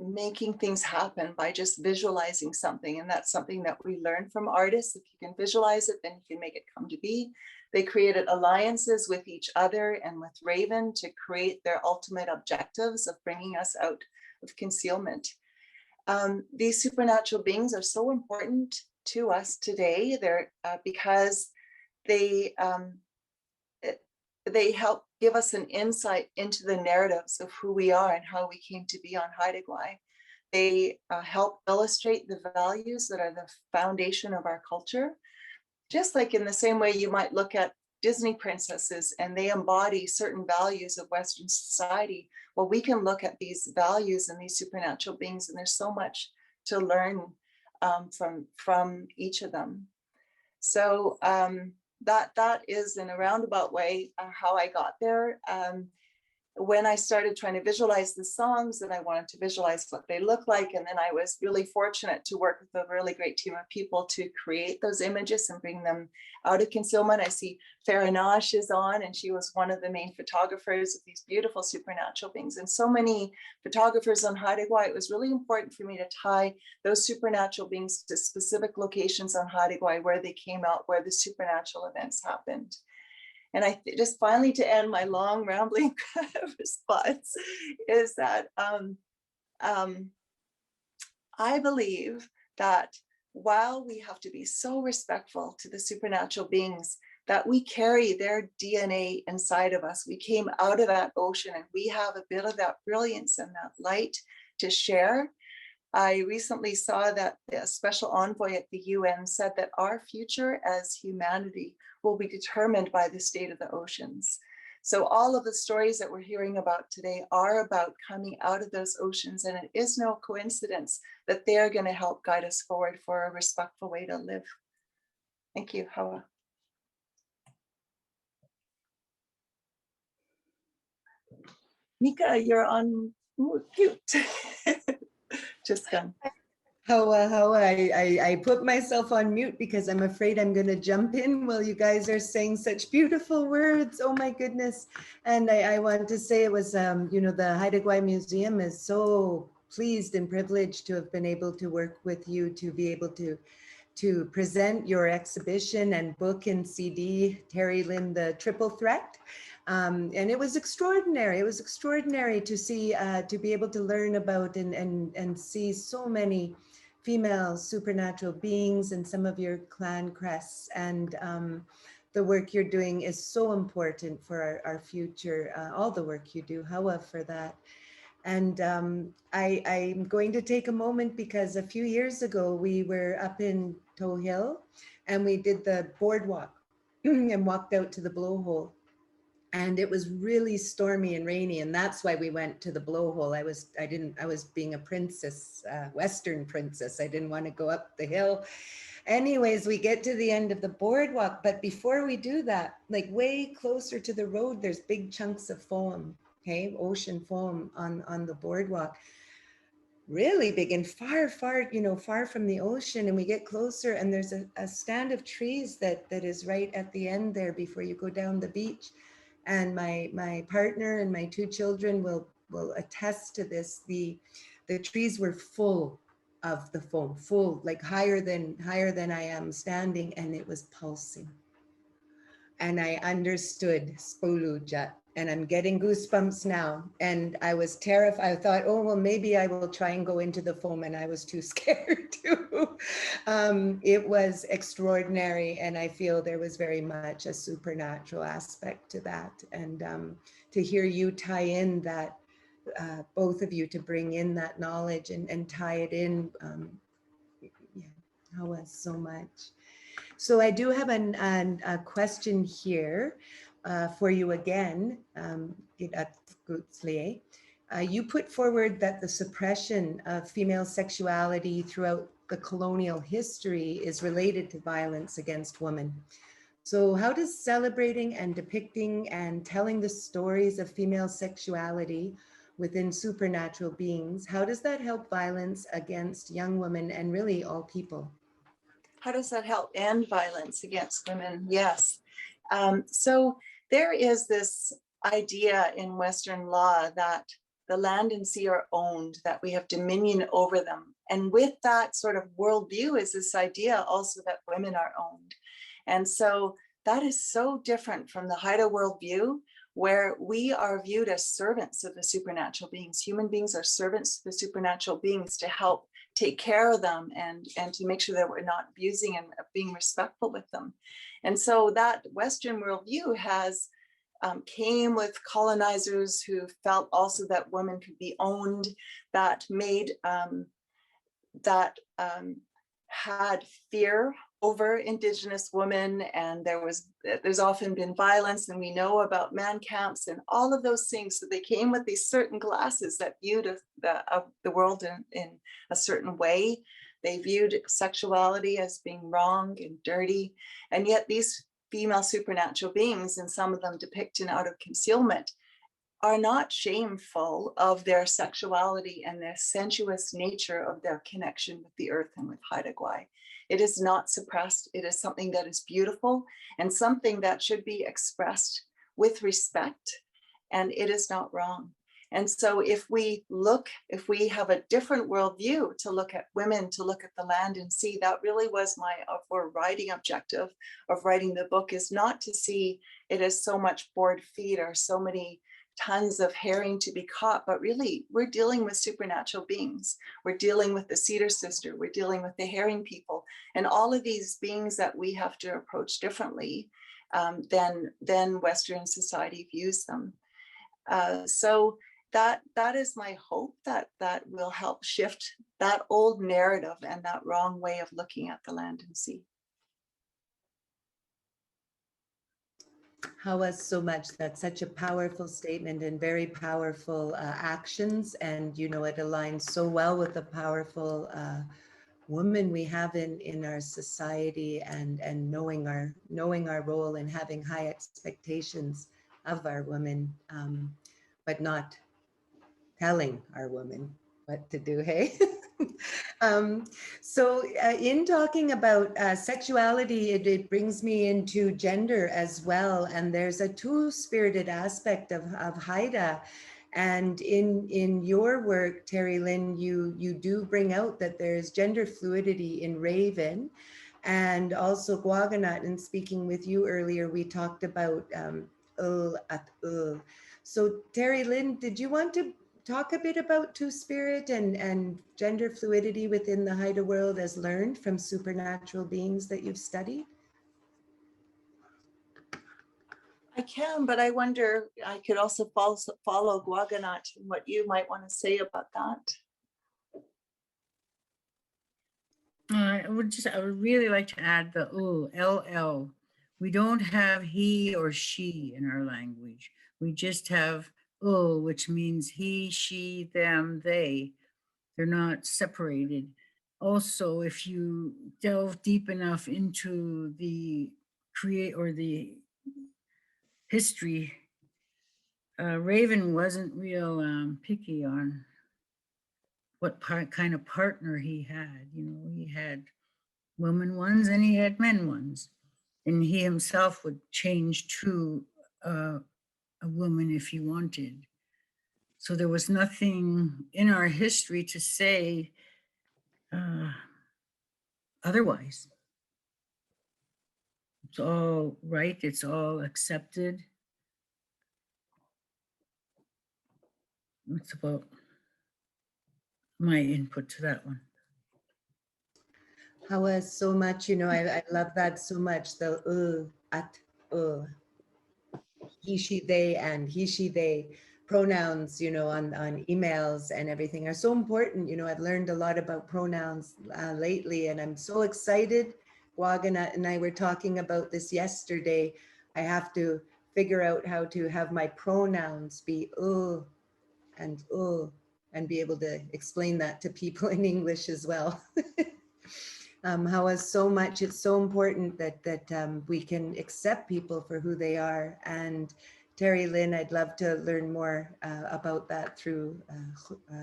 making things happen by just visualizing something. And that's something that we learn from artists. If you can visualize it, then you can make it come to be. They created alliances with each other and with Raven to create their ultimate objectives of bringing us out of concealment. These supernatural beings are so important to us today. They're because they help give us an insight into the narratives of who we are and how we came to be on Haida Gwaii. They help illustrate the values that are the foundation of our culture. Just like in the same way you might look at Disney princesses and they embody certain values of Western society. Well, we can look at these values and these supernatural beings, and there's so much to learn from each of them. So that is in a roundabout way how I got there. when I started trying to visualize the songs, and I wanted to visualize what they look like. And then I was really fortunate to work with a really great team of people to create those images and bring them out of concealment. I see Farah Nash is on, and she was one of the main photographers of these beautiful supernatural beings. And so many photographers on Haida Gwaii, it was really important for me to tie those supernatural beings to specific locations on Haida Gwaii where they came out, where the supernatural events happened. And I just finally, to end my long rambling response, is that I believe that while we have to be so respectful to the supernatural beings, that we carry their DNA inside of us. We came out of that ocean and we have a bit of that brilliance and that light to share. I recently saw that the special envoy at the UN said that our future as humanity will be determined by the state of the oceans. So all of the stories that we're hearing about today are about coming out of those oceans, and it is no coincidence that they're going to help guide us forward for a respectful way to live. Thank you, Hawa. Nika, you're on mute. Jisgang. I put myself on mute because I'm afraid I'm going to jump in while you guys are saying such beautiful words. Oh my goodness. And I want to say it was, you know, the Haida Gwaii Museum is so pleased and privileged to have been able to work with you, to be able to present your exhibition and book and CD, Terri-Lynn, the Triple Threat. And it was extraordinary. It was extraordinary to see, to be able to learn about and see so many female supernatural beings and some of your clan crests. And the work you're doing is so important for our future, all the work you do, Hawa, for that. And I'm going to take a moment because a few years ago, we were up in Toe Hill and we did the boardwalk and walked out to the blowhole. And it was really stormy and rainy, and that's why we went to the blowhole. I was being a princess, Western princess. I didn't want to go up the hill. Anyways, we get to the end of the boardwalk, but before we do that, like way closer to the road, there's big chunks of foam, okay, ocean foam on the boardwalk. Really big and far, you know, far from the ocean. And we get closer and there's a stand of trees that is right at the end there before you go down the beach. And my partner and my two children will attest to this. The trees were full of the foam, full, like higher than I am standing, and it was pulsing. And I understood Spolujat, and I'm getting goosebumps now. And I was terrified. I thought, oh, well, maybe I will try and go into the foam, and I was too scared to. It was extraordinary, and I feel there was very much a supernatural aspect to that. And to hear you tie in that, both of you, to bring in that knowledge and tie it in, yeah, how was so much. So I do have a question here for you again. You put forward that the suppression of female sexuality throughout the colonial history is related to violence against women. So how does celebrating and depicting and telling the stories of female sexuality within supernatural beings, how does that help violence against young women and really all people? How does that help end violence against women? Yes. So there is this idea in Western law that the land and sea are owned, that we have dominion over them. And with that sort of worldview is this idea also that women are owned. And so that is so different from the Haida worldview, where we are viewed as servants of the supernatural beings. Human beings are servants to the supernatural beings to help take care of them and to make sure that we're not abusing and being respectful with them. And so that Western worldview has came with colonizers who felt also that women could be owned, that made, had fear over Indigenous women, and there's often been violence, and we know about man camps and all of those things. So they came with these certain glasses that viewed the world in a certain way. They viewed sexuality as being wrong and dirty, and yet these female supernatural beings, and some of them depicted out of concealment, are not shameful of their sexuality and the sensuous nature of their connection with the earth and with Haida Gwaii. It is not suppressed. It is something that is beautiful and something that should be expressed with respect, and it is not wrong. And so if we have a different worldview to look at women, to look at the land and see, that really was my overriding objective of writing the book, is not to see it as so much board feet or so many tons of herring to be caught, but really we're dealing with supernatural beings. We're dealing with the Cedar Sister, we're dealing with the herring people, and all of these beings that we have to approach differently than Western society views them. So that is my hope, that will help shift that old narrative and that wrong way of looking at the land and sea. Hawa, so much. That's such a powerful statement and very powerful actions. And, you know, it aligns so well with the powerful woman we have in our society, and knowing our role and having high expectations of our women, but not telling our women what to do, hey? So in talking about sexuality, it brings me into gender as well. And there's a two-spirited aspect of Haida. And in your work, Terri-Lynn, you do bring out that there's gender fluidity in Raven and also GwaaGanad. And speaking with you earlier, we talked about So Terri-Lynn, did you want to talk a bit about two-spirit and gender fluidity within the Haida world as learned from supernatural beings that you've studied? I can, but I wonder, I could also follow GwaaGanad and what you might want to say about that. I would really like to add the LL. We don't have he or she in our language. We just have which means he, she, them, they. They're not separated. Also, if you delve deep enough into the the history, Raven wasn't real picky on what kind of partner he had. You know, he had woman ones and he had men ones, and he himself would change to a woman if he wanted. So there was nothing in our history to say otherwise. It's all right, it's all accepted. That's about my input to that one. Hawa, so much, you know, I love that so much, the he, she, they, and he, she, they pronouns, you know, on emails and everything are so important. You know, I've learned a lot about pronouns lately, and I'm so excited. GwaaGanad and I were talking about this yesterday. I have to figure out how to have my pronouns be and be able to explain that to people in English as well. How so much, it's so important that we can accept people for who they are. And Terri-Lynn, I'd love to learn more about that through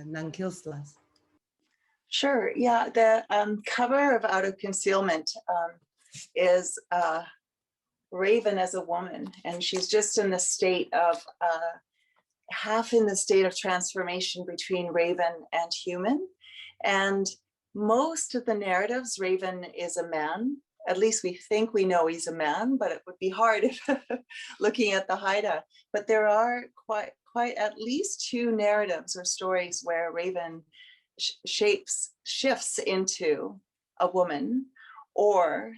Nankilslas. Sure, yeah, the cover of Out of Concealment is Raven as a woman, and she's just in the state of, half in the state of transformation between Raven and human. And most of the narratives, Raven is a man. At least we think we know he's a man, but it would be hard if looking at the Haida. But there are quite at least two narratives or stories where Raven shifts into a woman or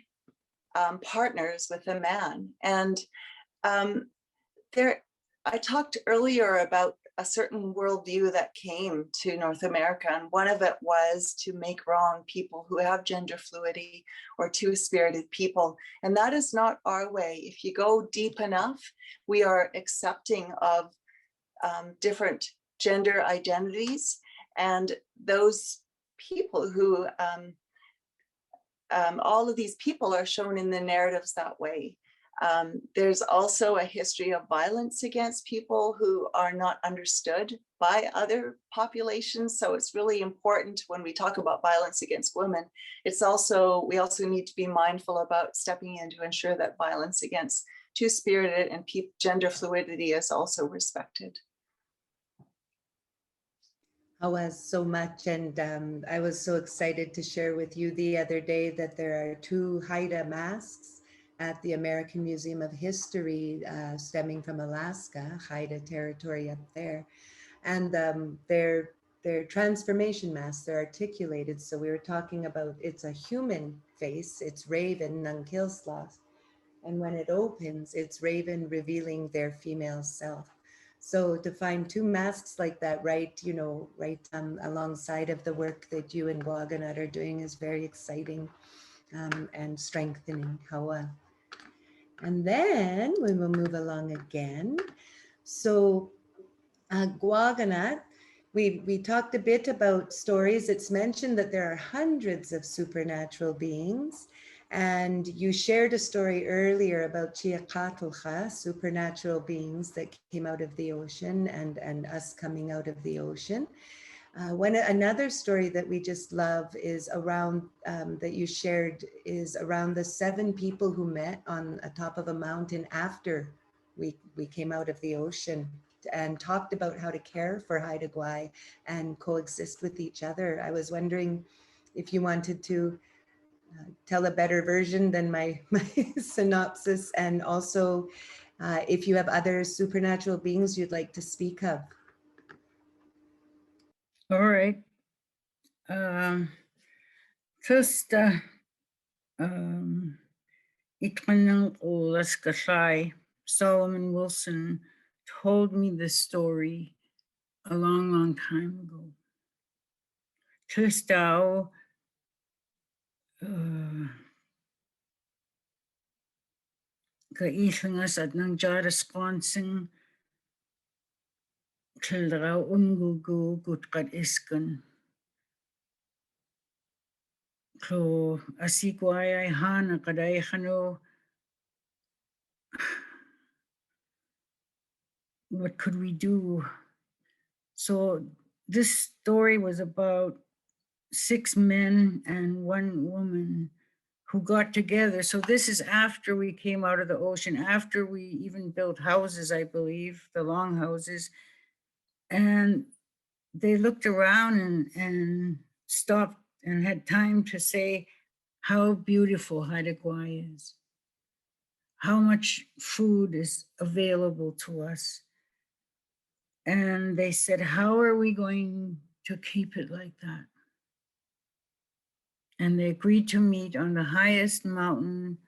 partners with a man. And I talked earlier about a certain worldview that came to North America, and one of it was to make wrong people who have gender fluidity or two-spirited people. And that is not our way. If you go deep enough, we are accepting of different gender identities, and those people who, all of these people are shown in the narratives that way. There's also a history of violence against people who are not understood by other populations. So it's really important when we talk about violence against women. We also need to be mindful about stepping in to ensure that violence against two-spirited and gender fluidity is also respected. I was so much, and I was so excited to share with you the other day that there are 2 Haida masks at the American Museum of History stemming from Alaska, Haida territory up there. And they're transformation masks, they're articulated. So we were talking about, it's a human face, it's Raven, Nunkilsloth. And when it opens, it's Raven revealing their female self. So to find 2 masks like that, right alongside of the work that you and GwaaGanad are doing is very exciting and strengthening. Hawa. And then we will move along again. So GwaaGanad, we talked a bit about stories. It's mentioned that there are hundreds of supernatural beings. And you shared a story earlier about Chiakatulcha, supernatural beings that came out of the ocean and us coming out of the ocean. Another story that we just love is around, that you shared, is around the 7 people who met on the top of a mountain after we came out of the ocean and talked about how to care for Haida Gwaii and coexist with each other. I was wondering if you wanted to tell a better version than my synopsis, and also if you have other supernatural beings you'd like to speak of. All right. First, Itmanang Olas Kasai, Solomon Wilson told me this story a long, long time ago. Tristao, kaisangas at nang jaresponsing Childraw ungugu gutkat iskan. So asikway ay hana kaday hano. What could we do? So this story was about 6 men and 1 woman who got together. So this is after we came out of the ocean, after we even built houses, I believe, the long houses. And they looked around and stopped and had time to say how beautiful Haida Gwaii is, how much food is available to us. And they said, how are we going to keep it like that? And they agreed to meet on the highest mountain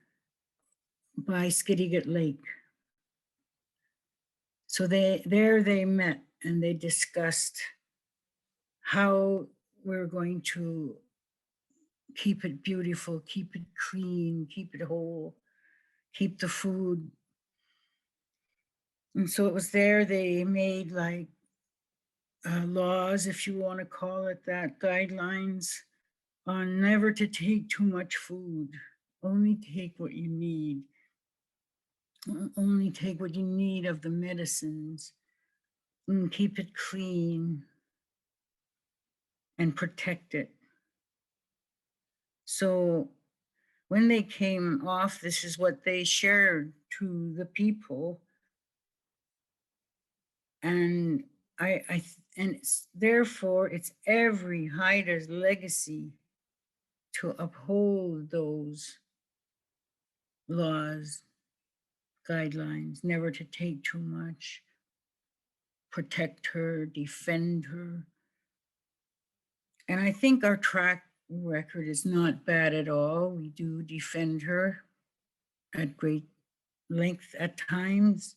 by Skidegate Lake. So they met and they discussed how we're going to keep it beautiful, keep it clean, keep it whole, keep the food. And so it was there they made like laws, if you want to call it that, guidelines on never to take too much food, only take what you need, only take what you need of the medicines, and keep it clean and protect it. So when they came off, this is what they shared to the people. And therefore it's every Haida's legacy to uphold those laws, guidelines, never to take too much, protect her, defend her. And I think our track record is not bad at all. We do defend her at great length at times.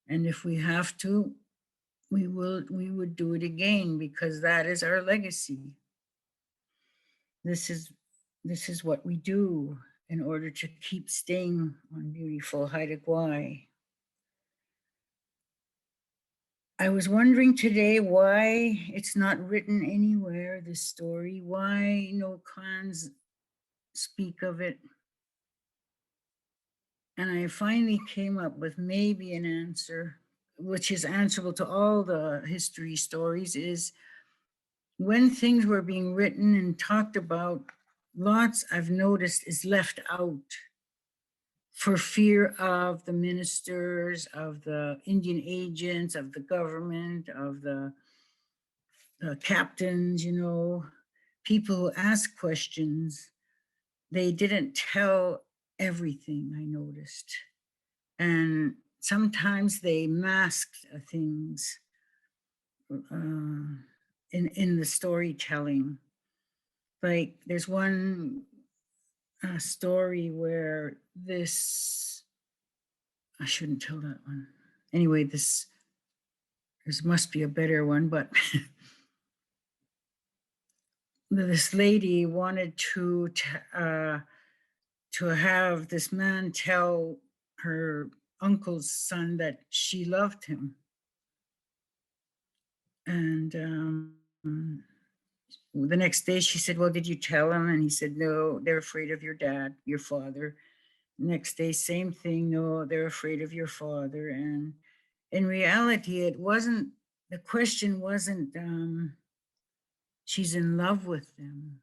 And if we have to, we would do it again, because that is our legacy. This is what we do in order to keep staying on beautiful Haida Gwaii. I was wondering today why it's not written anywhere, this story, why no clans speak of it. And I finally came up with maybe an answer, which is answerable to all the history stories, is when things were being written and talked about, lots I've noticed is left out for fear of the ministers, of the Indian agents, of the government, of the captains, you know, people who ask questions. They didn't tell everything, I noticed. And sometimes they masked things in the storytelling. Like there's one story where this, I shouldn't tell that one. Anyway, there must be a better one, but this lady wanted to have this man tell her uncle's son that she loved him. And the next day she said, well, did you tell him? And he said, no, they're afraid of your dad, your father. Next day, same thing, no, they're afraid of your father. And in reality, it wasn't, the question wasn't, she's in love with them.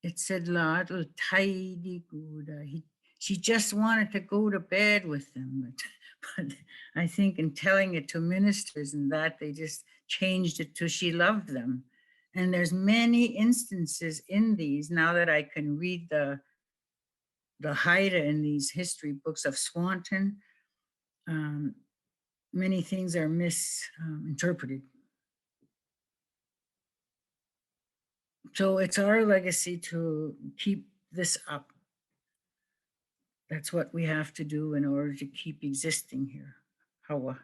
It said, lalaxaaygans. She just wanted to go to bed with them. But I think in telling it to ministers and that, they just changed it to she loved them. And there's many instances in these, now that I can read the Haida in these history books of Swanton, many things are misinterpreted. So it's our legacy to keep this up. That's what we have to do in order to keep existing here. Hawa.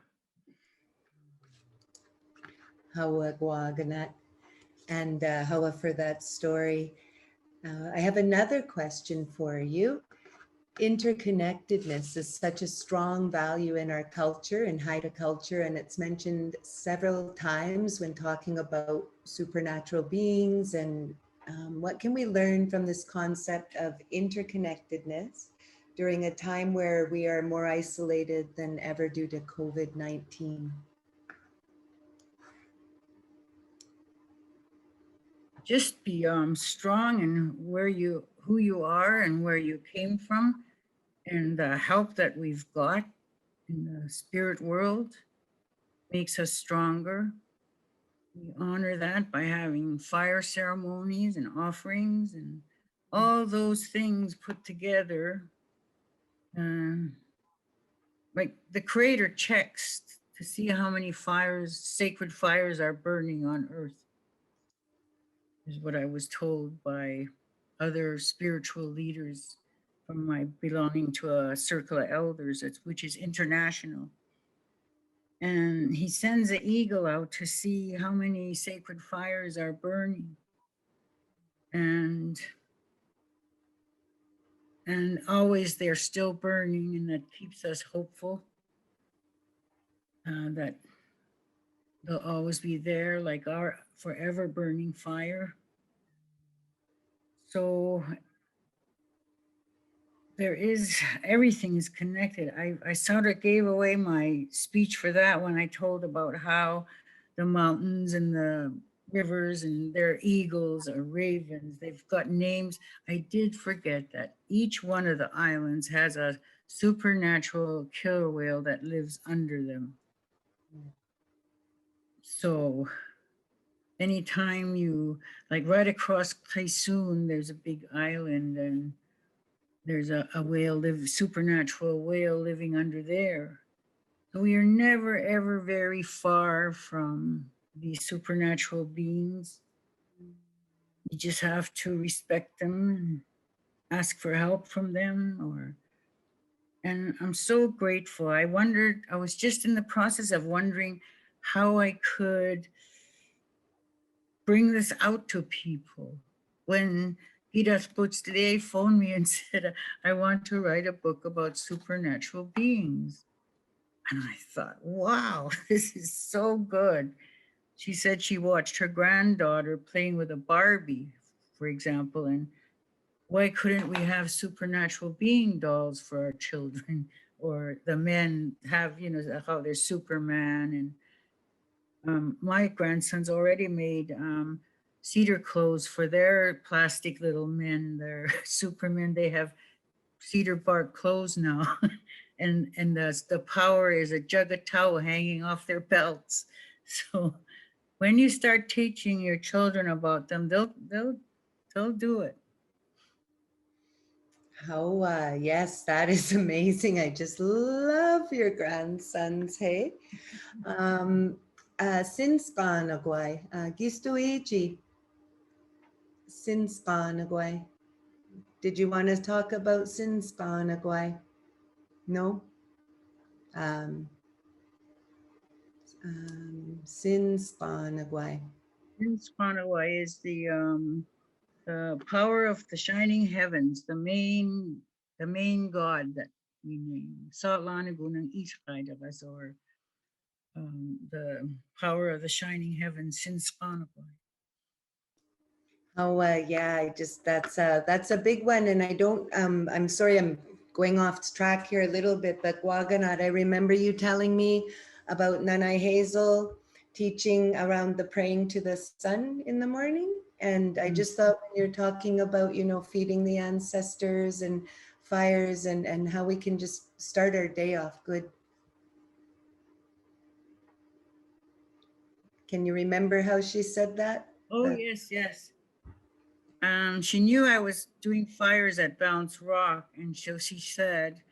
Hawa GwaaGanad, and Hawa for that story. I have another question for you. Interconnectedness is such a strong value in our culture, in Haida culture, and it's mentioned several times when talking about supernatural beings. And what can we learn from this concept of interconnectedness during a time where we are more isolated than ever due to COVID-19? Just be strong in who you are and where you came from, and the help that we've got in the spirit world makes us stronger. We honor that by having fire ceremonies and offerings and all those things put together. Like the Creator checks to see how many fires, sacred fires, are burning on earth, is what I was told by other spiritual leaders from my belonging to a circle of elders, which is international. And he sends an eagle out to see how many sacred fires are burning. And always they're still burning, and that keeps us hopeful that they'll always be there, like our forever burning fire. So everything is connected. I sort of gave away my speech for that when I told about how the mountains and the rivers and their eagles or ravens, they've got names. I did forget that each one of the islands has a supernatural killer whale that lives under them. So anytime you, like right across Kaisun, there's a big island, and there's a whale, supernatural whale living under there. So we are never, ever very far from these supernatural beings. You just have to respect them and ask for help from them. And I'm so grateful. I was just in the process of wondering how I could bring this out to people. When Haida today phoned me and said, I want to write a book about supernatural beings. And I thought, wow, this is so good. She said she watched her granddaughter playing with a Barbie, for example, and why couldn't we have supernatural being dolls for our children? Or the men have, how they're Superman. And my grandsons already made cedar clothes for their plastic little men, their Supermen. They have cedar bark clothes now. and the power is a jug of towel hanging off their belts. So when you start teaching your children about them, they'll do it. How, yes, that is amazing. I just love your grandsons, hey? Since Xaaynangaa Gwaii, Gisto Iji, since Xaaynangaa Gwaii. Did you want to talk about since Xaaynangaa Gwaii? No? Since Xaaynangaa Gwaii. Xaaynangaa is the power of the shining heavens, the main god that we name. Sa'lanagunang Xaaynangaa, or the power of the shining heavens since Xaaynangaa. Oh, yeah, that's a big one. And I don't, I'm sorry, I'm going off track here a little bit, but GwaaGanad, I remember you telling me about Naay Hazel teaching around the praying to the sun in the morning. And I just thought when you're talking about, feeding the ancestors and fires and how we can just start our day off good. Can you remember how she said that? Oh, yes. She knew I was doing fires at Bounce Rock, and so she said,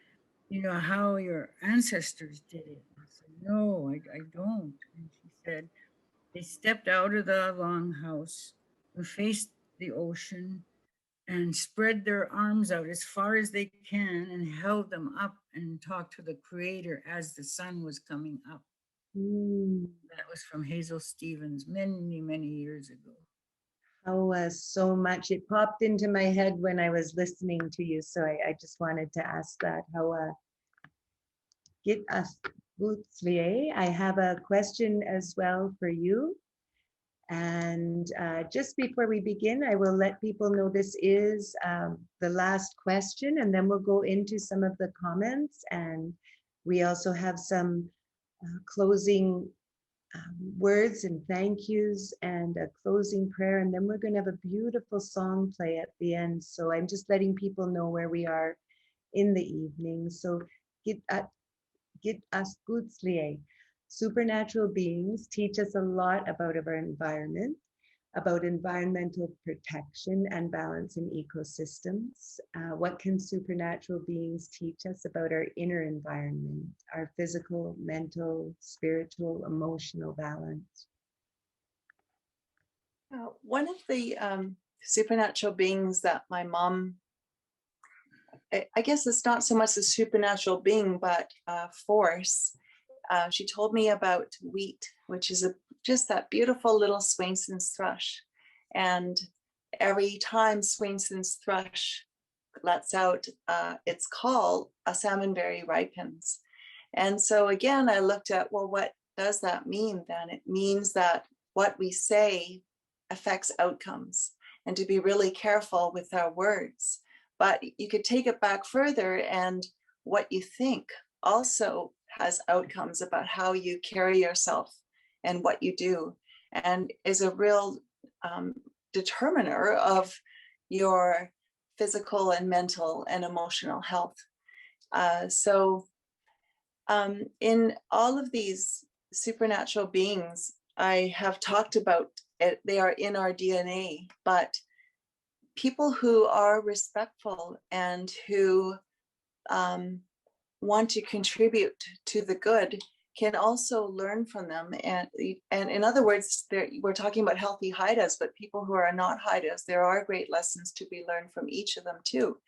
how your ancestors did it. I said, no, I don't. And she said, they stepped out of the longhouse and faced the ocean and spread their arms out as far as they can and held them up and talked to the Creator as the sun was coming up. That was from Hazel Stevens many, many years ago. Oh, so much. It popped into my head when I was listening to you. So I just wanted to ask that. How get us I have a question as well for you. And just before we begin, I will let people know this is the last question, and then we'll go into some of the comments. And we also have some closing words and thank yous and a closing prayer, and then we're going to have a beautiful song play at the end. So I'm just letting people know where we are in the evening. So get us goodsliye. Supernatural beings teach us a lot about our environment, about environmental protection and balance in ecosystems. What can supernatural beings teach us about our inner environment, our physical, mental, spiritual, emotional balance? One of the supernatural beings that my mom, I guess it's not so much a supernatural being, but a force. She told me about wheat, which is just that beautiful little Swainson's thrush. And every time Swainson's thrush lets out its call, a salmonberry ripens. And so again, I looked at, well, what does that mean then? It means that what we say affects outcomes, and to be really careful with our words. But you could take it back further, and what you think also has outcomes about how you carry yourself and what you do, and is a real determiner of your physical and mental and emotional health. So in all of these supernatural beings, I have talked about it, they are in our DNA, but people who are respectful and who want to contribute to the good can also learn from them. And in other words, we're talking about healthy Haidas, but people who are not Haidas, there are great lessons to be learned from each of them too.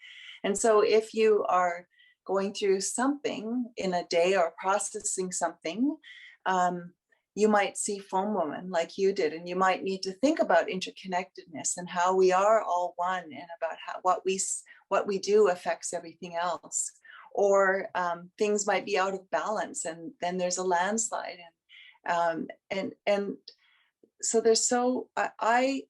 And so if you are going through something in a day or processing something, you might see Foam Woman like you did, and you might need to think about interconnectedness and how we are all one, and about how what we do affects everything else. Or things might be out of balance, and then there's a landslide, and so there's I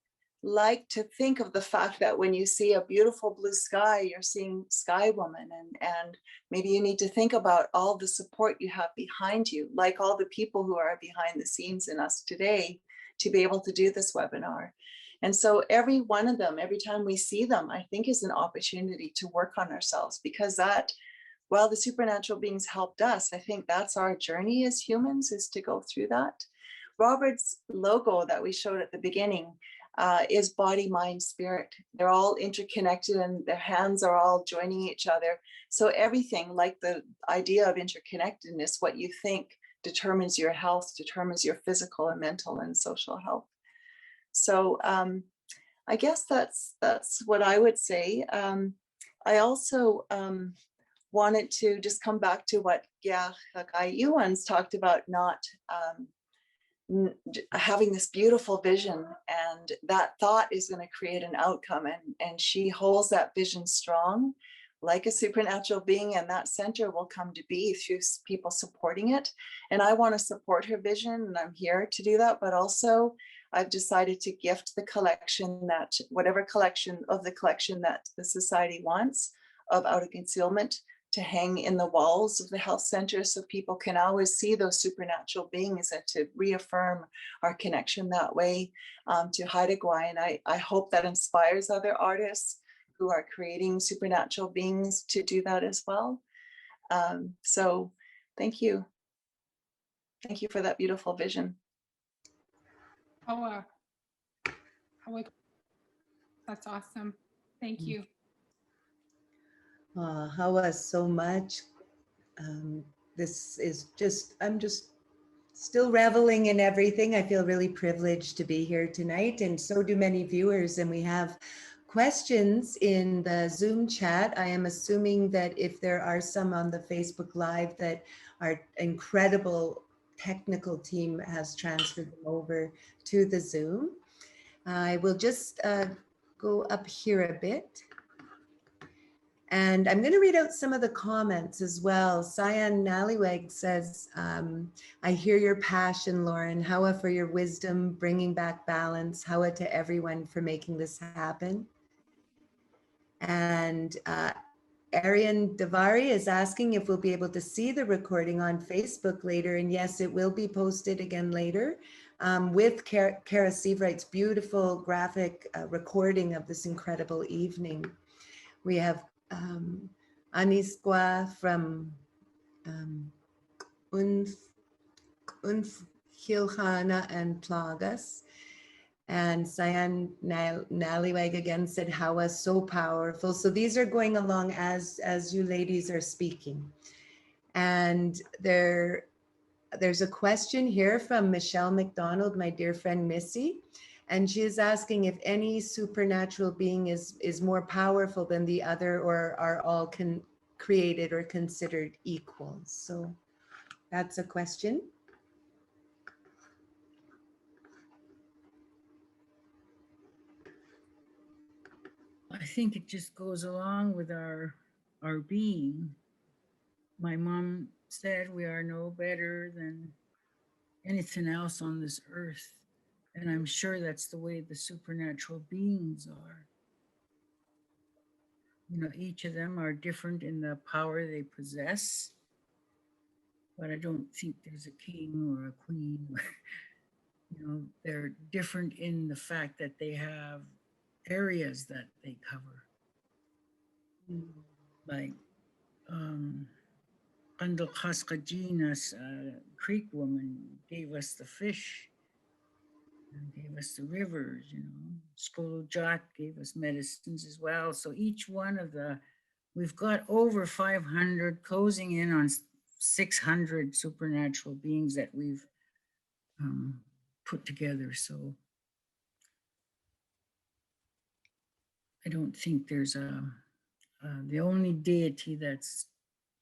like to think of the fact that when you see a beautiful blue sky, you're seeing Sky Woman, and maybe you need to think about all the support you have behind you, like all the people who are behind the scenes in us today, to be able to do this webinar. And so every one of them, every time we see them, I think is an opportunity to work on ourselves, because that, while the supernatural beings helped us, I think that's our journey as humans, is to go through that. Robert's logo that we showed at the beginning is body, mind, spirit. They're all interconnected and their hands are all joining each other. So everything, like the idea of interconnectedness, what you think determines your health, determines your physical and mental and social health. So I guess that's what I would say. I also wanted to just come back to what Nika Gwaii once talked about, not having this beautiful vision, and that thought is going to create an outcome, and she holds that vision strong like a supernatural being, and that center will come to be through people supporting it. And I want to support her vision, and I'm here to do that. But also I've decided to gift the collection, that whatever collection of the collection that the society wants of Out of Concealment, to hang in the walls of the health center, so people can always see those supernatural beings, and to reaffirm our connection that way to Haida Gwaii. And I hope that inspires other artists who are creating supernatural beings to do that as well. So thank you. Thank you for that beautiful vision. Oh, that's awesome. Thank you. Hawa, so much. This is just, I'm just still reveling in everything. I feel really privileged to be here tonight, and so do many viewers. And we have questions in the Zoom chat. I am assuming that if there are some on the Facebook Live, that our incredible technical team has transferred them over to the Zoom. I will just go up here a bit. And I'm going to read out some of the comments as well. Cyan Nallywag says, I hear your passion, Lauren. Hawa for your wisdom, bringing back balance. Hawa to everyone for making this happen. And Arian Davari is asking if we'll be able to see the recording on Facebook later. And yes, it will be posted again later with Kara Seavright's beautiful graphic recording of this incredible evening. We have Aniskwa from Unfhilchana and Plagas. And Cyan Nallywag again said, Hawa, so powerful. So these are going along as you ladies are speaking. And there's a question here from Michelle McDonald, my dear friend Missy. And she is asking if any supernatural being is more powerful than the other, or are all created or considered equal. So that's a question. I think it just goes along with our being. My mom said we are no better than anything else on this earth. And I'm sure that's the way the supernatural beings are. You know, each of them are different in the power they possess. But I don't think there's a king or a queen. You know, they're different in the fact that they have areas that they cover. Like Andalkaskajina's Creek woman gave us the fish and gave us the rivers, you know. Skolojat gave us medicines as well. So each one of we've got over 500, closing in on 600 supernatural beings that we've put together. So I don't think there's the only deity that's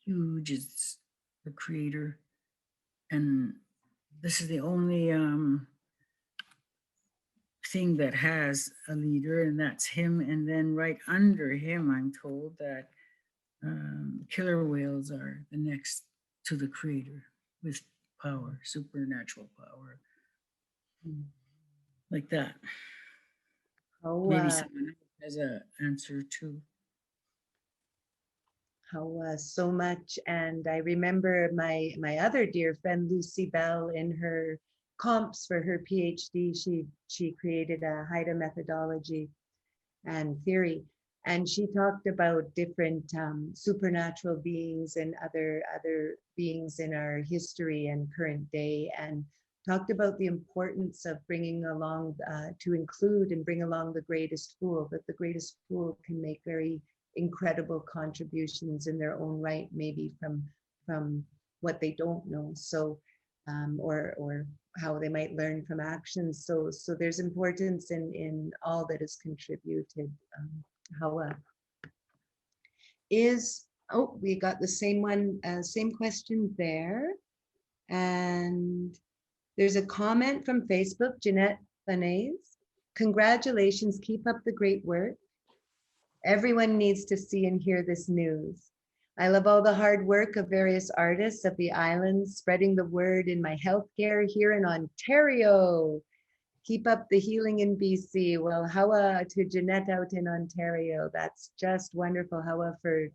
huge is the creator. And this is the only thing that has a leader, and that's him. And then right under him, I'm told that killer whales are the next to the creator with power, supernatural power, like that. Maybe someone else has an answer too. So much. And I remember my other dear friend Lucy Bell, in her comps for her PhD, she created a Haida methodology and theory, and she talked about different supernatural beings and other beings in our history and current day, and talked about the importance of bringing along to include and bring along the greatest fool, that the greatest fool can make very incredible contributions in their own right, maybe from what they don't know, so or how they might learn from actions. So there's importance in all that is contributed. Hawa is, oh, we got the same one, same question there. And there's a comment from Facebook, Jeanette Benes. Congratulations, keep up the great work. Everyone needs to see and hear this news. I love all the hard work of various artists of the islands, spreading the word in my healthcare here in Ontario. Keep up the healing in BC. Well, Hawa to Jeanette out in Ontario. That's just wonderful, Hawa, for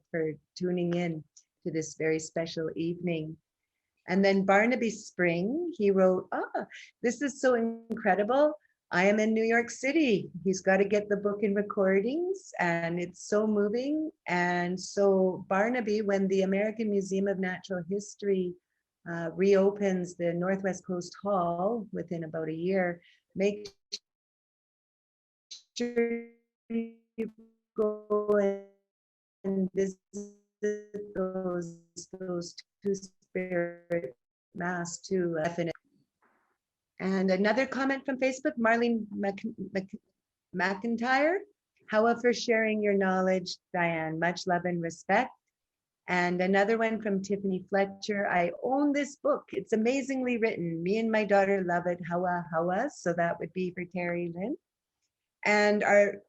tuning in to this very special evening. And then Barnaby Spring, he wrote, this is so incredible. I am in New York City. He's got to get the book in recordings, and it's so moving. And so Barnaby, when the American Museum of Natural History reopens the Northwest Coast Hall within about a year, make sure you go and visit those two-spirit masks too. And another comment from Facebook, Marlene McIntyre. However, for sharing your knowledge, Diane, much love and respect. And another one from Tiffany Fletcher. I own this book. It's amazingly written. Me and my daughter love it. Hawa. So that would be for Terri-Lynn. And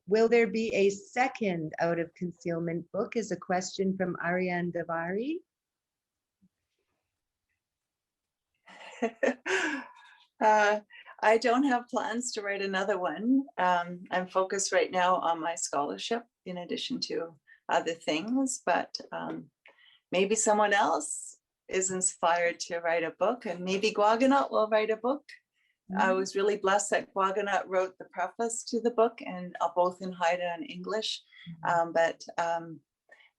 will there be a second Out of Concealment book, is a question from Ariane Davari. I don't have plans to write another one. I'm focused right now on my scholarship in addition to other things, but maybe someone else is inspired to write a book, and maybe GwaaGanad will write a book. I was really blessed that GwaaGanad wrote the preface to the book, and both in Haida and English. But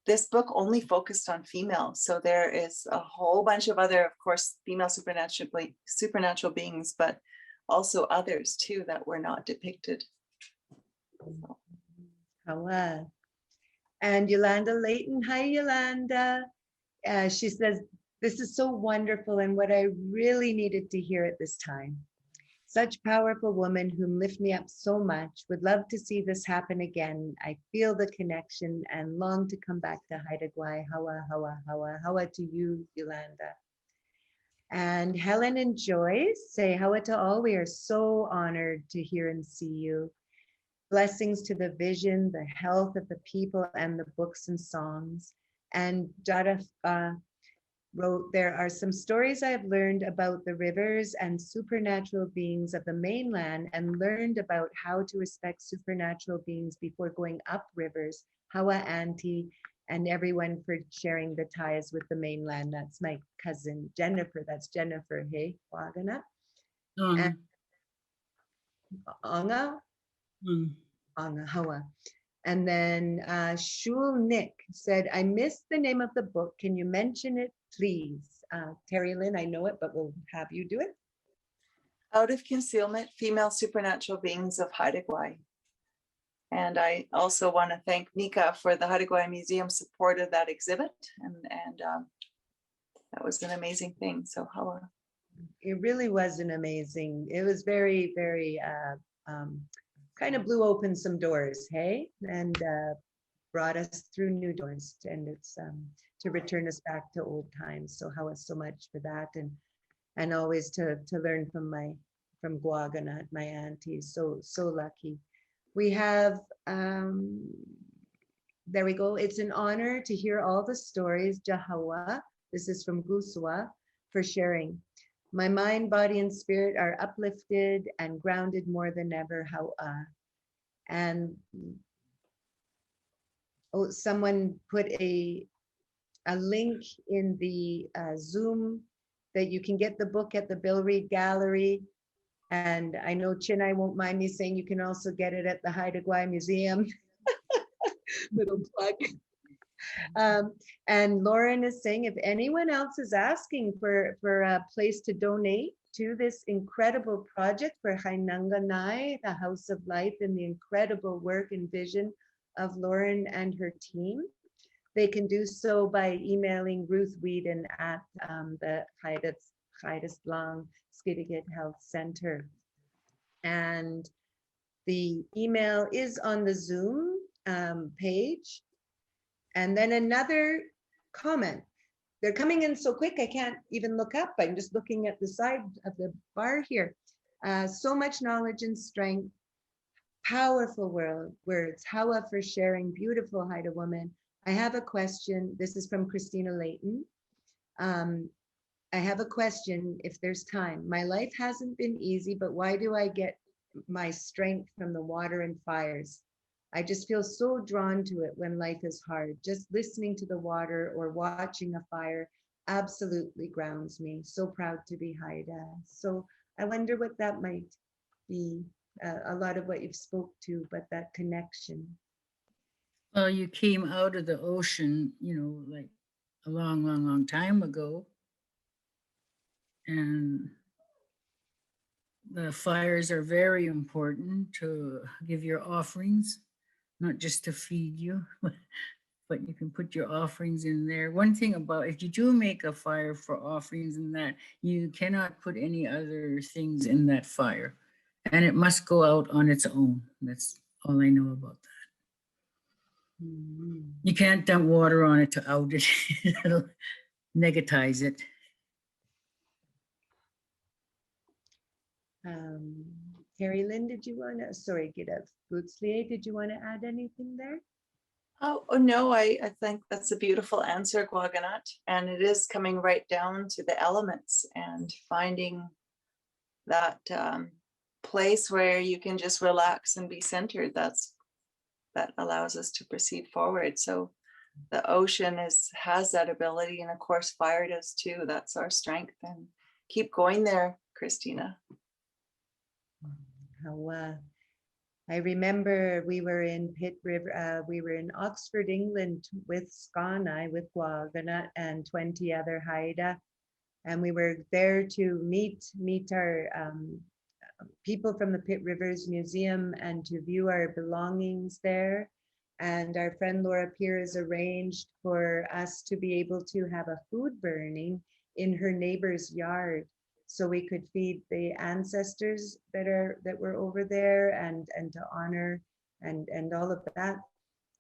this book only focused on females. So there is a whole bunch of other, of course, female supernatural beings, but also others too that were not depicted. Hawa. And Yolanda Layton, hi Yolanda. She says, this is so wonderful and what I really needed to hear at this time. Such powerful women who lift me up so much. Would love to see this happen again. I feel the connection and long to come back to Haida Gwaii. Hawa to you, Yolanda. And Helen and Joyce say, Hawa to all. We are so honored to hear and see you. Blessings to the vision, the health of the people, and the books and songs. And Jada wrote, there are some stories I have learned about the rivers and supernatural beings of the mainland, and learned about how to respect supernatural beings before going up rivers. Hawa Auntie and everyone for sharing the ties with the mainland. That's my cousin Jennifer. That's Jennifer. Hey, GwaaGanad. And Anga. Anga, Hawa. And then Shul Nick said, I missed the name of the book. Can you mention it, please? Terri-Lynn, I know it, but we'll have you do it. Out of Concealment, Female Supernatural Beings of Haida Gwaii. And I also want to thank Nika for the Haida Gwaii Museum supported that exhibit. And that was an amazing thing. So Hawa. It really was an amazing, it was very, very, kind of blew open some doors, hey? And brought us through new doors. And it's to return us back to old times. So Hawa so much for that. And always to learn from GwaaGanad, my auntie. So lucky. We have, there we go. It's an honor to hear all the stories, Jahawa. This is from Guswa, for sharing. My mind, body, and spirit are uplifted and grounded more than ever. Hawa. And oh, someone put a link in the Zoom that you can get the book at the Bill Reed Gallery. And I know Chinai won't mind me saying you can also get it at the Haida Gwaii Museum. Little plug. And Lauren is saying if anyone else is asking for a place to donate to this incredible project for Xaaynangaa Naay, the House of Life, and the incredible work and vision of Lauren and her team, they can do so by emailing Ruth Whedon at the Haida Skidegate Health Center. And the email is on the Zoom page. And then another comment. They're coming in so quick, I can't even look up. I'm just looking at the side of the bar here. So much knowledge and strength, powerful words. Hawa for sharing, beautiful Haida woman. I have a question. This is from Christina Layton. I have a question if there's time. My life hasn't been easy, but why do I get my strength from the water and fires? I just feel so drawn to it when life is hard. Just listening to the water or watching a fire absolutely grounds me. So proud to be Haida. So I wonder what that might be. A lot of what you've spoke to, but that connection. Well, you came out of the ocean, you know, like a long time ago. And the fires are very important to give your offerings, not just to feed you, but you can put your offerings in there. One thing about, if you do make a fire for offerings in that, you cannot put any other things in that fire. And it must go out on its own. That's all I know about that. Mm-hmm. You can't dump water on it to out it. It'll negatize it. Terri-Lynn, did you want to, sorry, get up. Bootslier, did you want to add anything there? Oh no, I think that's a beautiful answer, GwaaGanad. And it is coming right down to the elements and finding that place where you can just relax and be centered. That allows us to proceed forward. So the ocean has that ability, and of course fire does too. That's our strength, and keep going there, Christina. How I remember we were in Pitt River, we were in Oxford, England with Xaaynangaa, with GwaaGanad and 20 other Haida. And we were there to meet our people from the Pitt Rivers Museum and to view our belongings there. And our friend Laura Piers arranged for us to be able to have a food burning in her neighbor's yard, so we could feed the ancestors that were over there and to honor and all of that.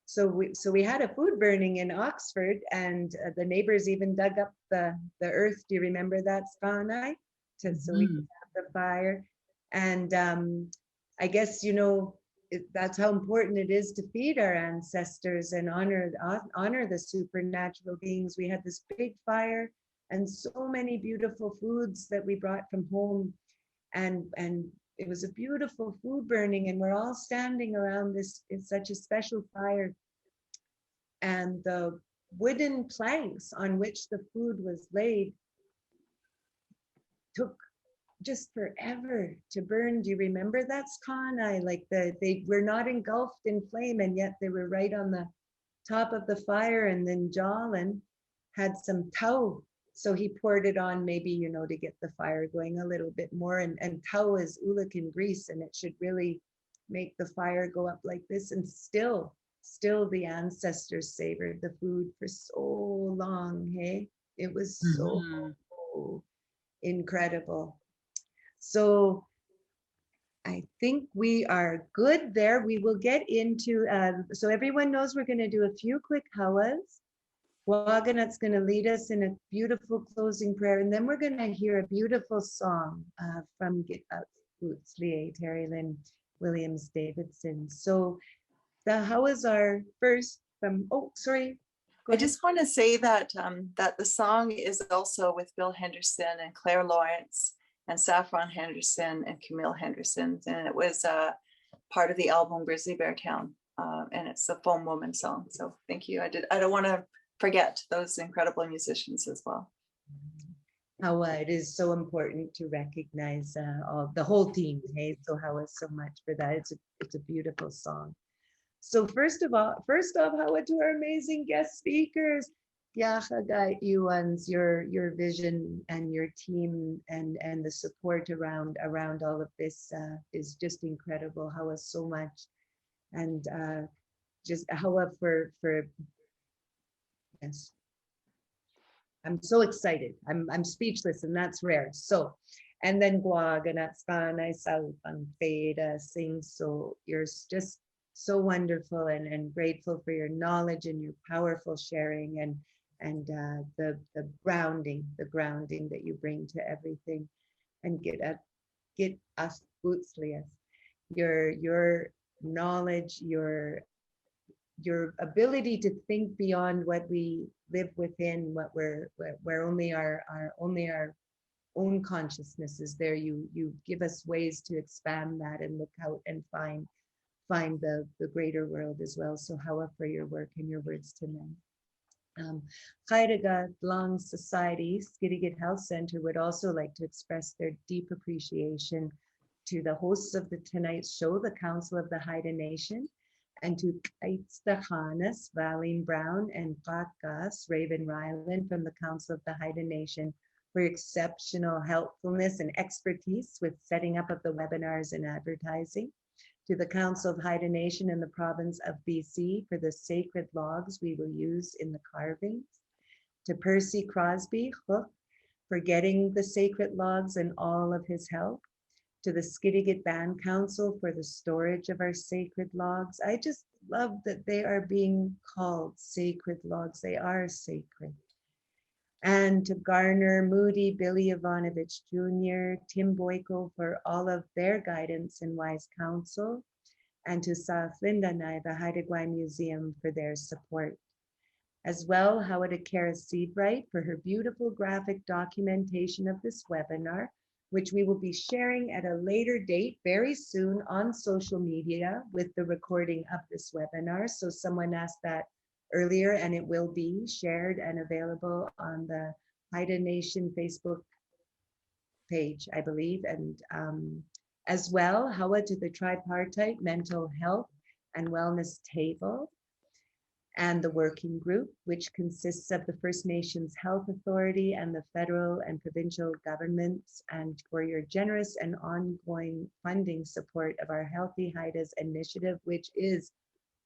So we had a food burning in Oxford, and the neighbors even dug up the earth. Do you remember that, Xaaynangaa? So we could have the fire. And I guess, you know, that's how important it is to feed our ancestors and honor the supernatural beings. We had this big fire and so many beautiful foods that we brought from home, and it was a beautiful food burning, and we're all standing around this. It's such a special fire, and the wooden planks on which the food was laid took just forever to burn. Do you remember that, Xaaynangaa? Like they were not engulfed in flame, and yet they were right on the top of the fire. And then Jolin had some tow, so he poured it on, maybe, you know, to get the fire going a little bit more. And tow is ulican grease, and it should really make the fire go up like this. And still the ancestors savored the food for so long. Hey, it was so incredible. So I think we are good there. We will get into, so everyone knows we're going to do a few quick hawas. GwaaGanad's going to lead us in a beautiful closing prayer, and then we're going to hear a beautiful song from Terri-Lynn Williams-Davidson. So the hawas are first from, oh, sorry. I just want to say that that the song is also with Bill Henderson and Claire Lawrence and Saffron Henderson and Camille Henderson. And it was part of the album Grizzly Bear Town, and it's the Foam Woman song. So thank you. I don't want to forget those incredible musicians as well. How it is so important to recognize the whole team. Hey, so how is so much for that? It's a beautiful song. So first off, how to our amazing guest speakers. Xaaynangaa, your vision and your team and the support around all of this is just incredible. How is so much, and just how for yes. I'm so excited. I'm speechless, and that's rare. So, and then GwaaGanad sing. So you're just so wonderful and grateful for your knowledge and your powerful sharing and the grounding that you bring to everything, and get us bootslias. Your knowledge, your ability to think beyond what we live within, where only our own consciousness is there. You give us ways to expand that and look out and find the greater world as well. So how for your work and your words tonight. Haida Gwaii Society, Skidegate Health Center would also like to express their deep appreciation to the hosts of tonight's show, the Council of the Haida Nation, and to Diane Brown and Pakas Raven Ryland from the Council of the Haida Nation for exceptional helpfulness and expertise with setting up of the webinars and advertising. To the Council of Haida Nation in the province of BC for the sacred logs we will use in the carvings. To Percy Crosby for getting the sacred logs and all of his help. To the Skidegate Band Council for the storage of our sacred logs. I just love that they are being called sacred logs. They are sacred. And to Garner, Moody, Billy Ivanovich Jr., Tim Boyko for all of their guidance and wise counsel. And to Naay, the Haida Gwaii Museum for their support. As well, Haida Kara Seedbright for her beautiful graphic documentation of this webinar, which we will be sharing at a later date very soon on social media with the recording of this webinar. So someone asked that earlier, and it will be shared and available on the Haida Nation Facebook page, I believe. And as well, Hawa to the Tripartite Mental Health and Wellness Table and the working group, which consists of the First Nations Health Authority and the federal and provincial governments, and for your generous and ongoing funding support of our Healthy Haidas initiative, which is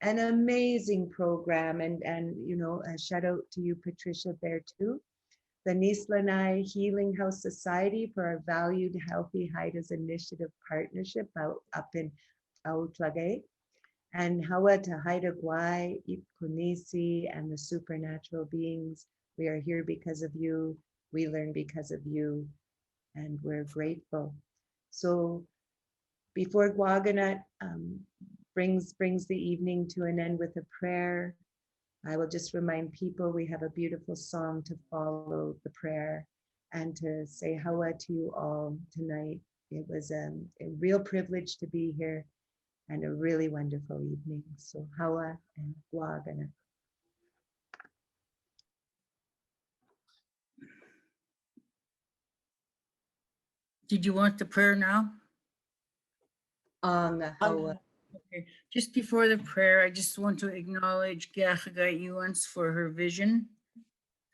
an amazing program. And you know, a shout out to you, Patricia, there too. The Naay Healing House Society for our valued Healthy Haidas initiative partnership up in HlGaagilda. And Hawa to Haida Gwaii, Kunisi, and the supernatural beings. We are here because of you. We learn because of you, and we're grateful. So before GwaaGanad brings the evening to an end with a prayer, I will just remind people we have a beautiful song to follow the prayer and to say Hawa to you all tonight. It was a real privilege to be here and a really wonderful evening. So Hawa and GwaaGanad. Did you want the prayer now? Hawa. Okay. Just before the prayer, I just want to acknowledge Nika for her vision,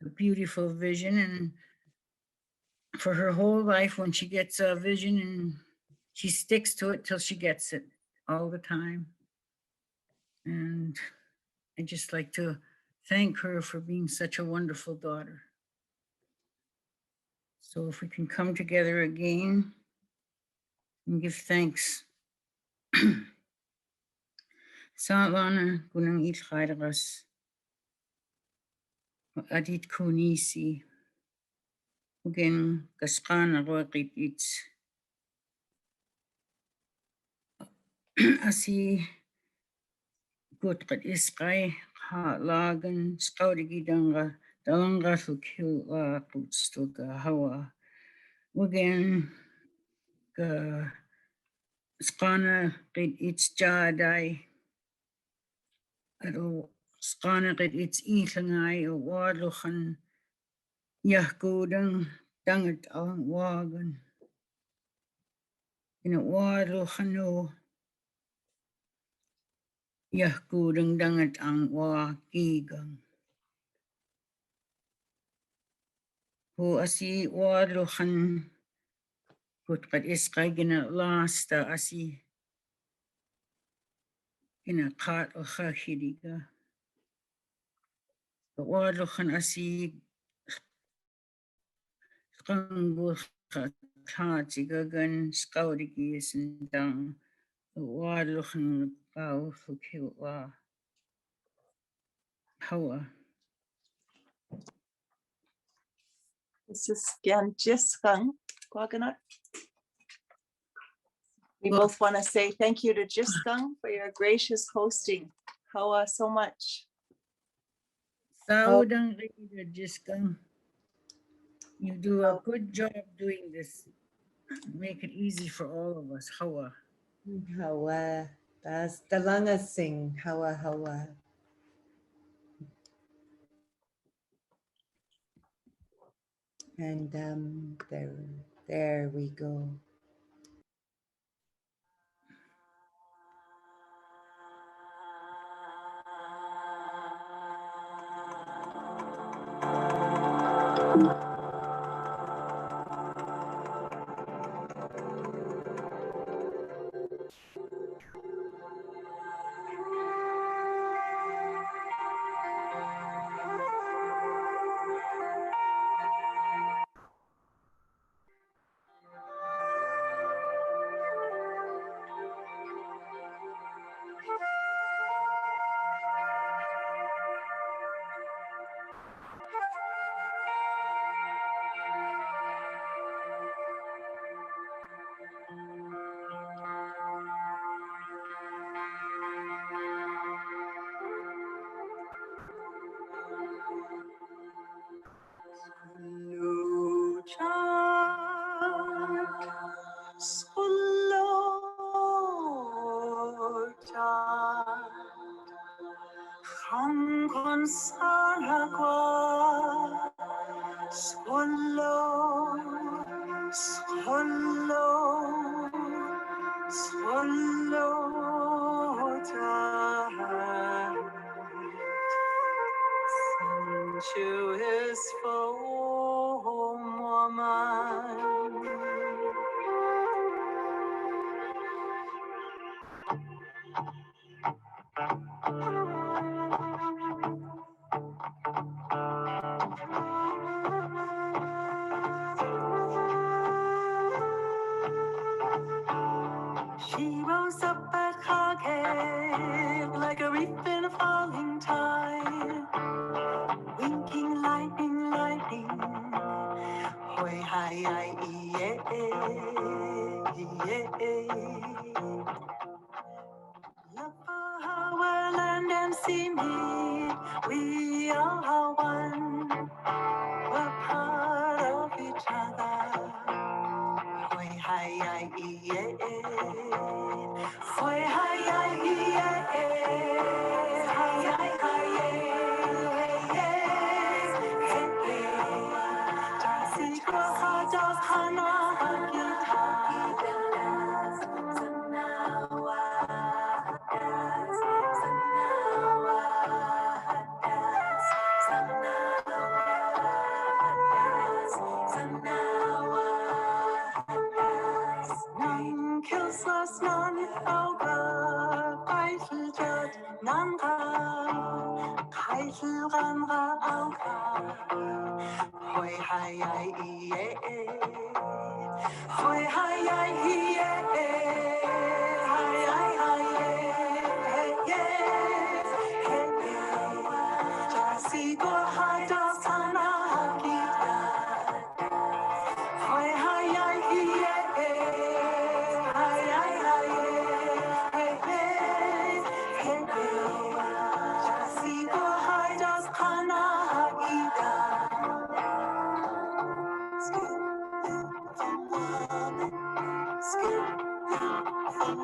a beautiful vision, and for her whole life when she gets a vision and she sticks to it till she gets it all the time. And I just like to thank her for being such a wonderful daughter. So if we can come together again and give thanks. Saalana gunang ilkhairas adit kunisi ugen kaskana roqit its asi gut qad isqai HlGaagilda storytellers dalanga thukil qutstuka hawa ugen ka Xaaynangaa it's jadai. Ado Xaaynangaa it's Xaaynangaa o wadluchan yahgudang dangat ang wagan. Ina wadluchan o yahgudang dangat ang wagigang. Ho asi wadluchan kutkat isqaygina lasta asi ina kat o khahidiga. Wadluchan asi qangu khatsigagan skawdigi sindang wadluchan kau fukiwa hawa. This is again Jisgang, GwaaGanad. We both want to say thank you to Jisgang for your gracious hosting. Hawa so much. Saudang reader Jisgang. You do a good job doing this. Make it easy for all of us. Hawa. Hawa. Das Dalanga sing. Hawa Hawa. And there we go. Sensuous foam woman. She rose up at HlGaagilda like a reef in a falling tide. Winking lightning, lightning. Hoi hi hi yeah, love for our land and sea meet. We are one. We're part of each other. Hoi hi hi yeah, hoi hi hi yeah, hi hi hi Hoi hi hi hoi hi hi hi hi Jasi go hai das hana hakita. Hoi hi hi hi Jasi go hai das hana hakita. Skidegate,